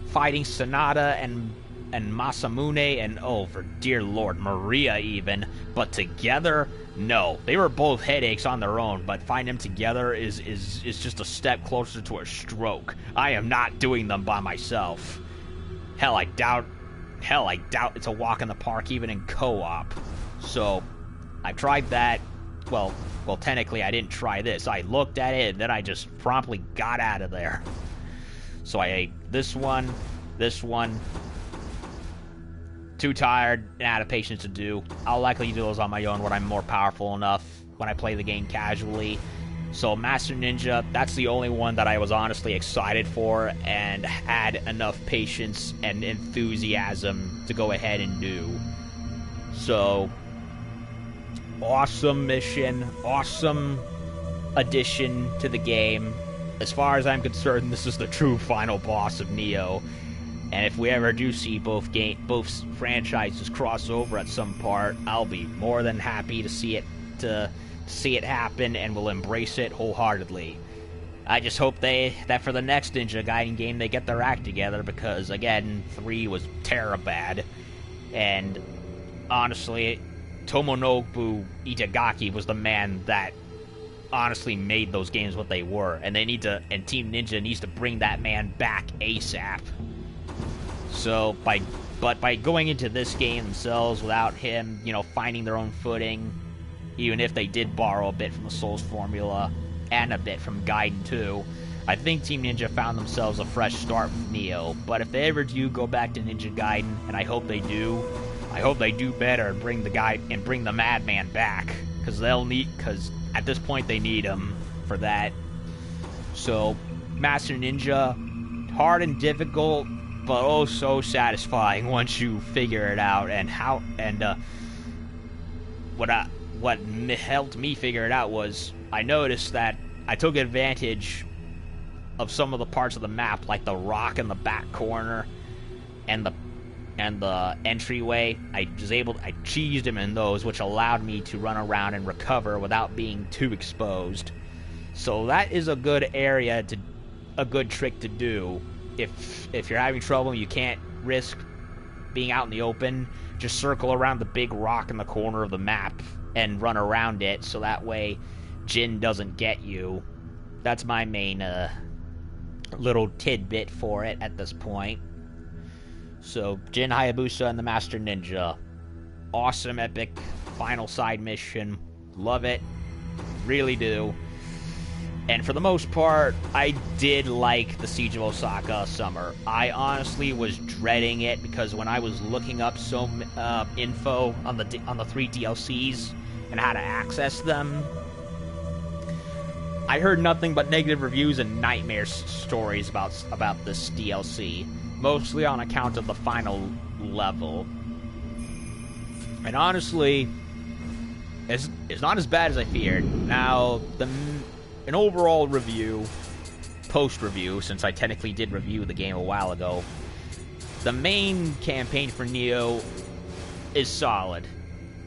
fighting Sonata and Masamune and, oh, for dear lord, Maria even. But together, no. They were both headaches on their own, but fighting them together is just a step closer to a stroke. I am not doing them by myself. Hell, I doubt hell, I doubt it's a walk in the park even in co-op. So, I tried that. Well, technically I didn't try this. I looked at it, and then I just promptly got out of there. So I ate this one, too tired and out of patience to do. I'll likely do those on my own when I'm more powerful enough, when I play the game casually. So Master Ninja, that's the only one that I was honestly excited for and had enough patience and enthusiasm to go ahead and do. So, awesome mission, awesome addition to the game. As far as I'm concerned, this is the true final boss of Nioh. And if we ever do see both franchises cross over at some part, I'll be more than happy to see it happen, and will embrace it wholeheartedly. I just hope that for the next Ninja Gaiden game they get their act together, because again, 3 was bad, and honestly, Tomonobu Itagaki was the man that honestly made those games what they were, and Team Ninja needs to bring that man back ASAP. So by going into this game themselves without him, finding their own footing, even if they did borrow a bit from the Souls formula and a bit from Gaiden 2, I think Team Ninja found themselves a fresh start with Nioh. But if they ever do go back to Ninja Gaiden, and I hope they do better and bring the Madman back, because at this point they need him for that. So Master Ninja, hard and difficult, but oh so satisfying once you figure it out. What helped me figure it out was I noticed that I took advantage of some of the parts of the map, like the rock in the back corner and the entryway. I cheesed him in those, which allowed me to run around and recover without being too exposed. So that is a good trick to do. If you're having trouble and you can't risk being out in the open, just circle around the big rock in the corner of the map and run around it, so that way Jin doesn't get you. That's my main little tidbit for it at this point. So Jin Hayabusa and the Master Ninja, awesome epic final side mission, love it, really do. And for the most part, I did like the Siege of Osaka Summer. I honestly was dreading it, because when I was looking up some info on the 3 DLCs and how to access them, I heard nothing but negative reviews and nightmare stories about this DLC, mostly on account of the final level. And honestly, it's not as bad as I feared. Now, an overall review, post-review, since I technically did review the game a while ago, the main campaign for Nioh is solid.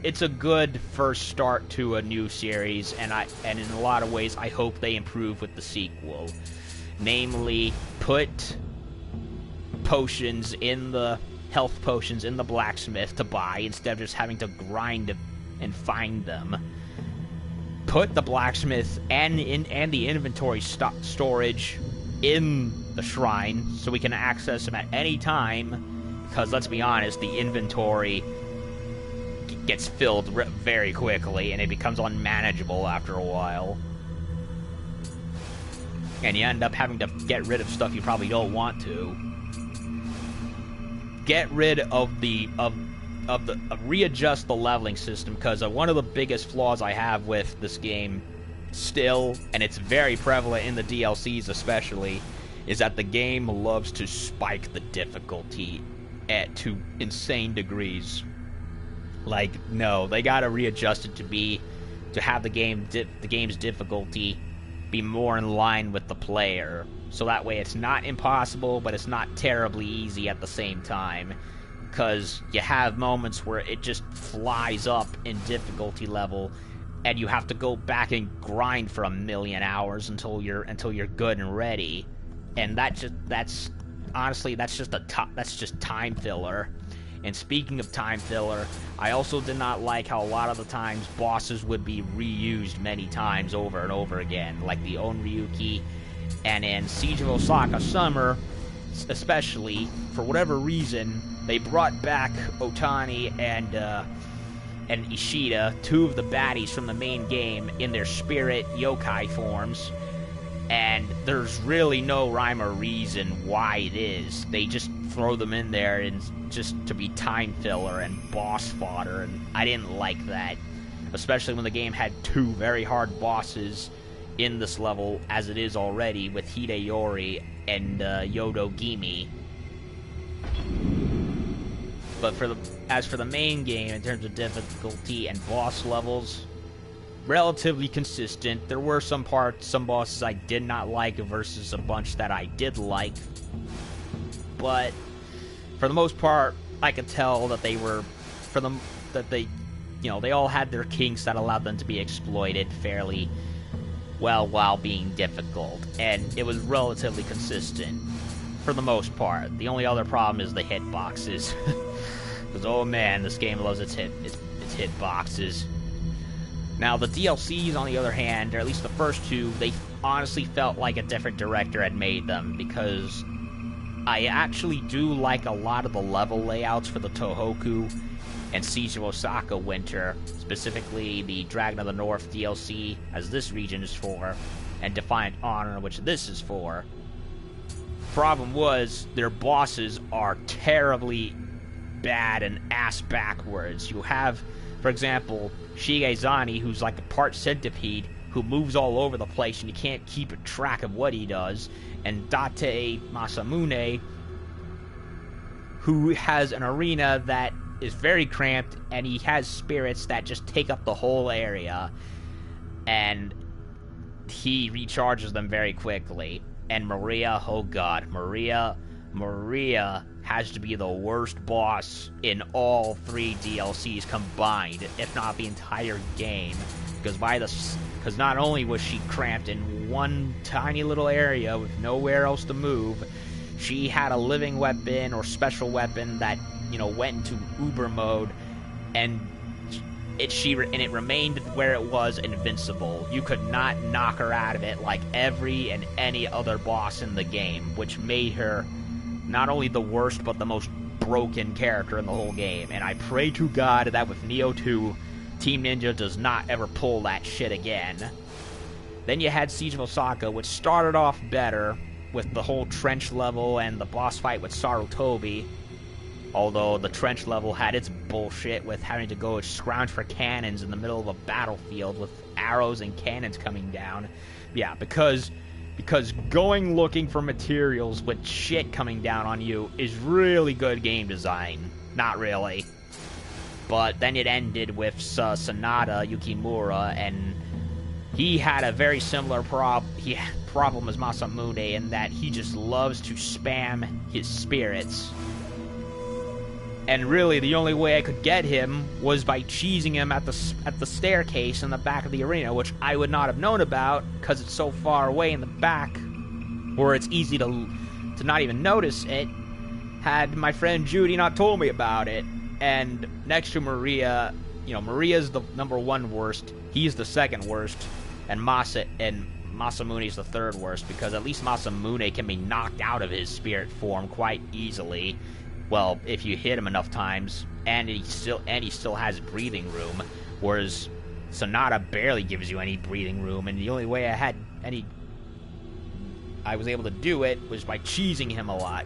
It's a good first start to a new series, and in a lot of ways, I hope they improve with the sequel. Namely, put health potions in the blacksmith to buy, instead of just having to grind and find them. Put the blacksmith and the inventory storage in the shrine, so we can access them at any time, because let's be honest, the inventory gets filled very quickly, and it becomes unmanageable after a while. And you end up having to get rid of stuff you probably don't want to. Get rid of readjust the leveling system, because one of the biggest flaws I have with this game still, and it's very prevalent in the DLCs especially, is that the game loves to spike the difficulty to insane degrees. Like, no, they gotta readjust it to have the game's difficulty be more in line with the player, so that way it's not impossible, but it's not terribly easy at the same time. Because you have moments where it just flies up in difficulty level, and you have to go back and grind for 1,000,000 hours until you're good and ready. And that's just time filler. And speaking of time filler, I also did not like how a lot of the times bosses would be reused many times over and over again, like the Onryuki, and in Siege of Osaka Summer, especially, for whatever reason, they brought back Otani and Ishida, two of the baddies from the main game, in their spirit yokai forms. And there's really no rhyme or reason why it is. They just throw them in there and just to be time filler and boss fodder, and I didn't like that. Especially when the game had two very hard bosses in this level, as it is already, with Hideyori and Yodogimi. But as for the main game, in terms of difficulty and boss levels, relatively consistent. There were some bosses I did not like versus a bunch that I did like. But for the most part, I could tell that they all had their kinks that allowed them to be exploited fairly well while being difficult, and it was relatively consistent for the most part. The only other problem is the hitboxes. Because, oh man, this game loves its hitboxes. Now, the DLCs, on the other hand, or at least the first two, they honestly felt like a different director had made them, because I actually do like a lot of the level layouts for the Tohoku and Siege of Osaka Winter, specifically the Dragon of the North DLC, as this region is for, and Defiant Honor, which this is for. Problem was, their bosses are terribly bad and ass backwards. You have, for example, Shigezani, who's like a part centipede, who moves all over the place and you can't keep a track of what he does, and Date Masamune, who has an arena that is very cramped, and he has spirits that just take up the whole area, and he recharges them very quickly. And Maria, oh god, Maria has to be the worst boss in all three DLCs combined, if not the entire game, because not only was she cramped in one tiny little area with nowhere else to move, she had a living weapon or special weapon that, went into Uber mode, and it remained where it was, invincible. You could not knock her out of it like every and any other boss in the game, which made her not only the worst, but the most broken character in the whole game. And I pray to God that with Nioh 2, Team Ninja does not ever pull that shit again. Then you had Siege of Osaka, which started off better with the whole trench level and the boss fight with Sarutobi. Although the trench level had its bullshit with having to go scrounge for cannons in the middle of a battlefield with arrows and cannons coming down. Yeah, because going looking for materials with shit coming down on you is really good game design. Not really. But then it ended with Sanada Yukimura, and he had a very similar problem as Masamune, in that he just loves to spam his spirits. And really, the only way I could get him was by cheesing him at the staircase in the back of the arena, which I would not have known about because it's so far away in the back, where it's easy to not even notice it, had my friend Judy not told me about it. And next to Maria, Maria's the number one worst, he's the second worst, and Masamune's the third worst, because at least Masamune can be knocked out of his spirit form quite easily. Well, if you hit him enough times, and he still has breathing room, whereas Sanada barely gives you any breathing room, and the only way I was able to do it was by cheesing him a lot.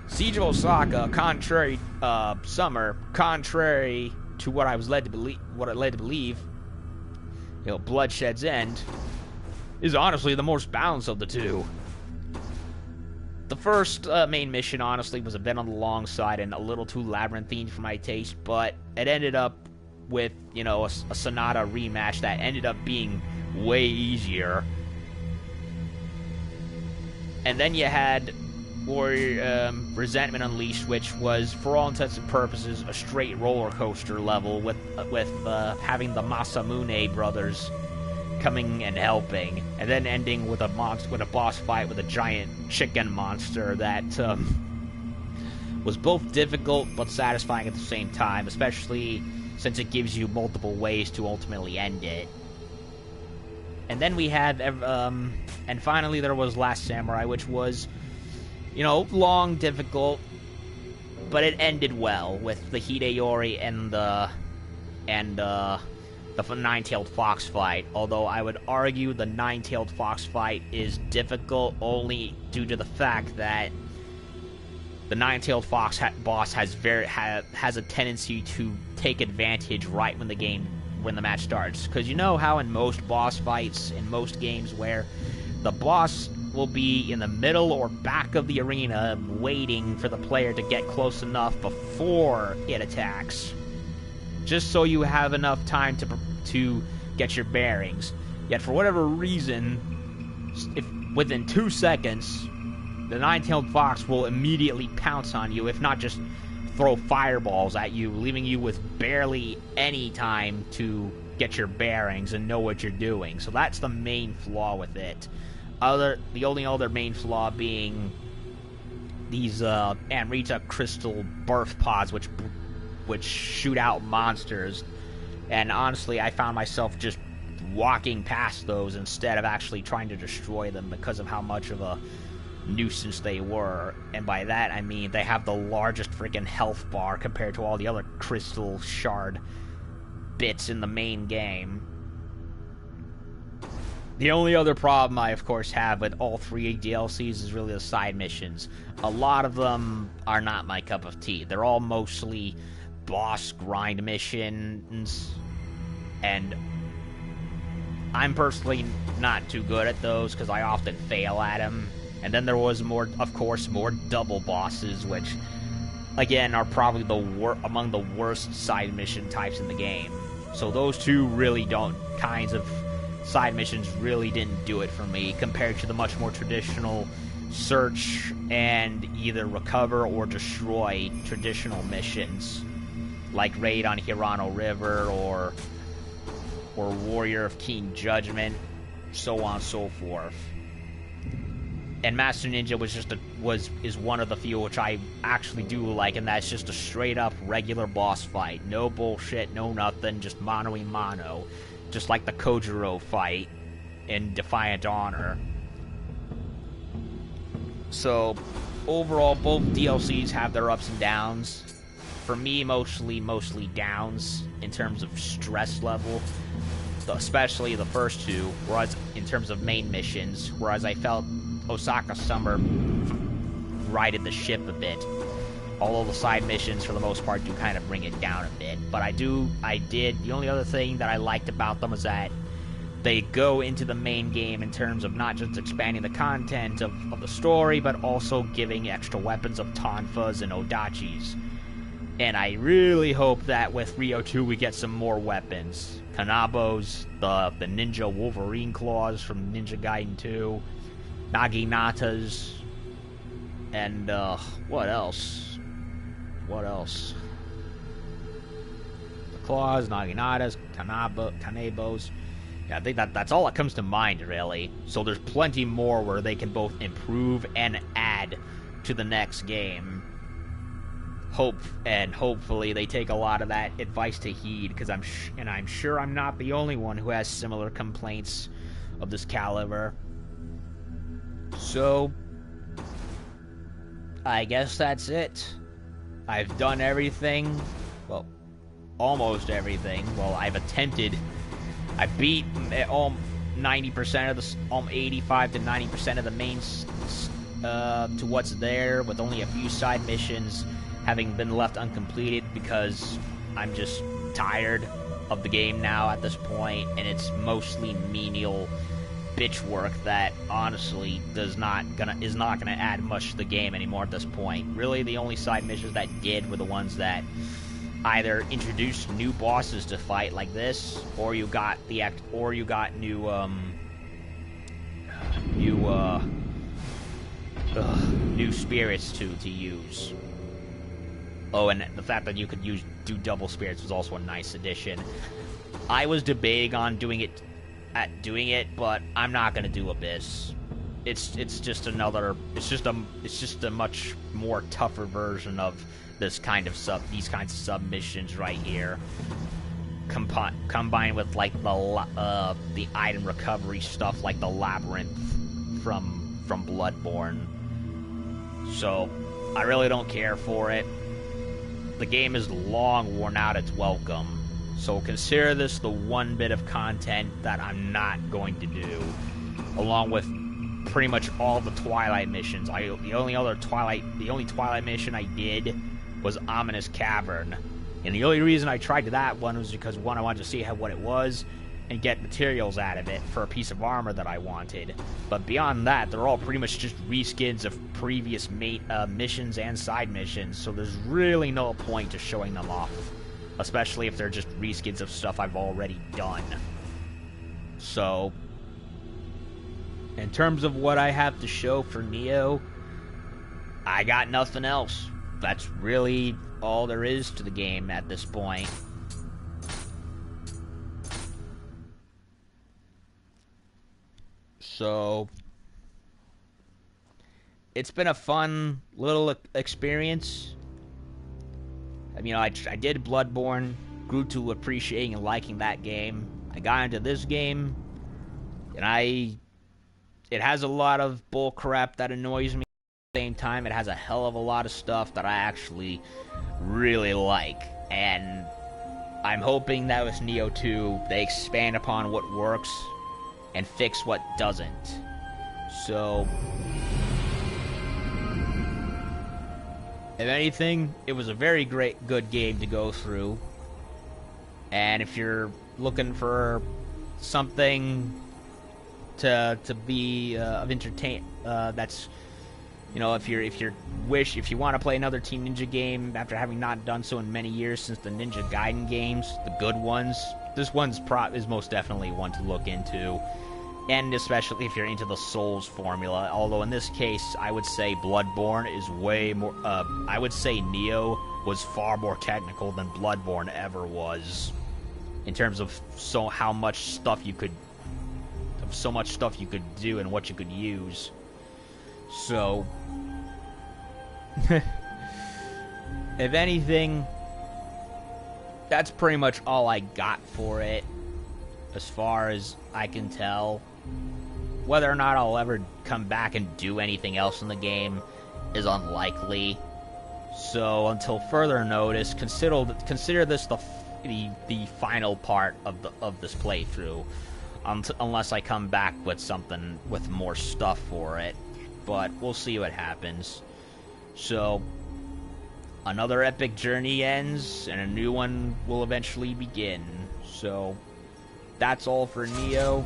Siege of Osaka, contrary to what I was led to believe, Bloodshed's End, is honestly the most balanced of the two. The first main mission, honestly, was a bit on the long side and a little too labyrinthine for my taste, but it ended up with, a Sonata rematch that ended up being way easier. And then you had Resentment Unleashed, which was, for all intents and purposes, a straight roller coaster level with having the Masamune brothers coming and helping, and then ending with a boss fight with a giant chicken monster that was both difficult but satisfying at the same time, especially since it gives you multiple ways to ultimately end it. And then we had, and finally there was Last Samurai, which was, long, difficult, but it ended well with the Hideyori and the nine-tailed fox fight. Although I would argue the nine-tailed fox fight is difficult only due to the fact that the nine-tailed fox boss has a tendency to take advantage right when the match starts. Because you know how in most boss fights in most games where the boss will be in the middle or back of the arena waiting for the player to get close enough before it attacks, just so you have enough time to get your bearings. Yet for whatever reason, if within 2 seconds, the nine-tailed fox will immediately pounce on you, if not just throw fireballs at you, leaving you with barely any time to get your bearings and know what you're doing. So that's the main flaw with it. The only other main flaw being these Amrita crystal birth pods, which shoot out monsters. And honestly, I found myself just walking past those instead of actually trying to destroy them because of how much of a nuisance they were. And by that I mean they have the largest freaking health bar compared to all the other crystal shard bits in the main game. The only other problem I of course have with all 3 DLCs is really the side missions. A lot of them are not my cup of tea. They're all mostly boss grind missions, and I'm personally not too good at those because I often fail at them. And then there was more double bosses, which, again, are probably among the worst side mission types in the game. So those two kinds of side missions really didn't do it for me, compared to the much more traditional search and either recover or destroy traditional missions, like Raid on Hirano River or Warrior of Keen Judgment, so on and so forth. And Master Ninja is one of the few which I actually do like, and that's just a straight up regular boss fight. No bullshit, no nothing, just mano a mano. Just like the Kojiro fight in Defiant Honor. So, overall, both DLCs have their ups and downs. For me, mostly downs in terms of stress level. Especially the first two, whereas in terms of main missions, whereas I felt Osaka Summer righted the ship a bit. Although the side missions, for the most part, do kind of bring it down a bit. But the only other thing that I liked about them is that they go into the main game in terms of not just expanding the content of the story, but also giving extra weapons of Tonfas and Odachis. And I really hope that with Rio 2 we get some more weapons. Kanabos, the Ninja Wolverine Claws from Ninja Gaiden 2, Naginatas, and what else? The claws, Naginatas, Kanabos. Yeah, I think that's all that comes to mind, really. So there's plenty more where they can both improve and add to the next game. Hopefully they take a lot of that advice to heed, because I'm sure I'm not the only one who has similar complaints of this caliber. So, I guess that's it. I've done everything. Well, almost everything. Well, I beat all 90% of the, 85 to 90% of the main to what's there, with only a few side missions having been left uncompleted because I'm just tired of the game now at this point, and it's mostly menial bitch work that honestly is not gonna add much to the game anymore at this point. Really, the only side missions that did were the ones that either introduced new bosses to fight like this, or you got new spirits to use. Oh, and the fact that you could do double spirits was also a nice addition. I was debating on doing it, but I'm not gonna do Abyss. It's just a much more tougher version of these kinds of submissions right here. Combined with like the item recovery stuff like the labyrinth from Bloodborne. So I really don't care for it. the game is long worn out its welcome. So consider this the one bit of content that I'm not going to do, along with pretty much all the Twilight missions. The only Twilight mission I did was Ominous Cavern, and the only reason I tried that one was because, one, I wanted to see what it was and get materials out of it for a piece of armor that I wanted. But beyond that, they're all pretty much just reskins of previous missions and side missions, so there's really no point to showing them off, especially if they're just reskins of stuff I've already done. So, in terms of what I have to show for Nioh, I got nothing else. That's really all there is to the game at this point. So, it's been a fun little experience. I mean, I did Bloodborne, grew to appreciating and liking that game. I got into this game, and it has a lot of bullcrap that annoys me. At the same time, it has a hell of a lot of stuff that I actually really like. And I'm hoping that with Nioh 2, they expand upon what works and fix what doesn't. So, if anything, it was a very good game to go through. And if you're looking for something to be of entertain, that's, you know, if you want to play another Team Ninja game after having not done so in many years since the Ninja Gaiden games, the good ones, this one's is most definitely one to look into. And especially if you're into the Souls formula. Although in this case, I would say Bloodborne is way more... I would say Nioh was far more technical than Bloodborne ever was. In terms of so much stuff you could do and what you could use. So... if anything, that's pretty much all I got for it, as far as I can tell. Whether or not I'll ever come back and do anything else in the game is unlikely. So until further notice, consider this the final part of this playthrough, unless I come back with something with more stuff for it. But we'll see what happens. So another epic journey ends, and a new one will eventually begin. So that's all for Nioh.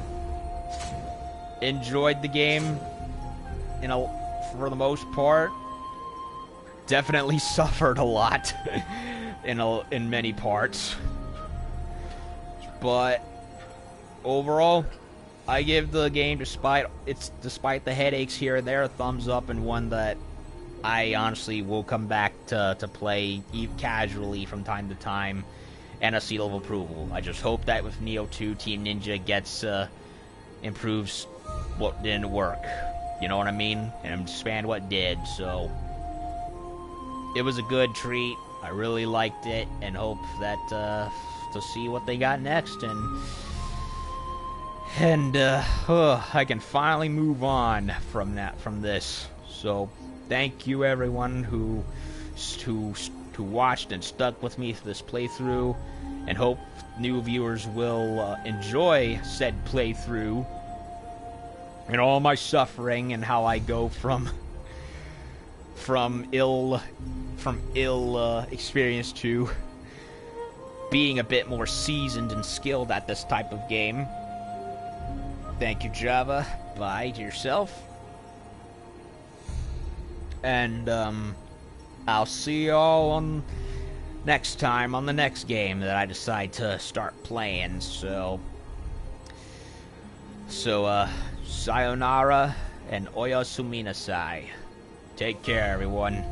Enjoyed the game for the most part. Definitely suffered a lot in many parts. But overall, I give the game, despite the headaches here and there, a thumbs up, and one that I honestly will come back to play casually from time to time, and a seal of approval. I just hope that with Nioh 2, Team Ninja improves what didn't work. You know what I mean? And expand what did. So it was a good treat. I really liked it, and hope that to see what they got next, and I can finally move on from this. So thank you everyone who watched and stuck with me through this playthrough, and hope new viewers will enjoy said playthrough and all my suffering, and how I go from ill experience to being a bit more seasoned and skilled at this type of game. Thank you, Java. Bye to yourself. And I'll see y'all on next time on the next game that I decide to start playing. So sayonara and oyasuminasai. Take care, everyone.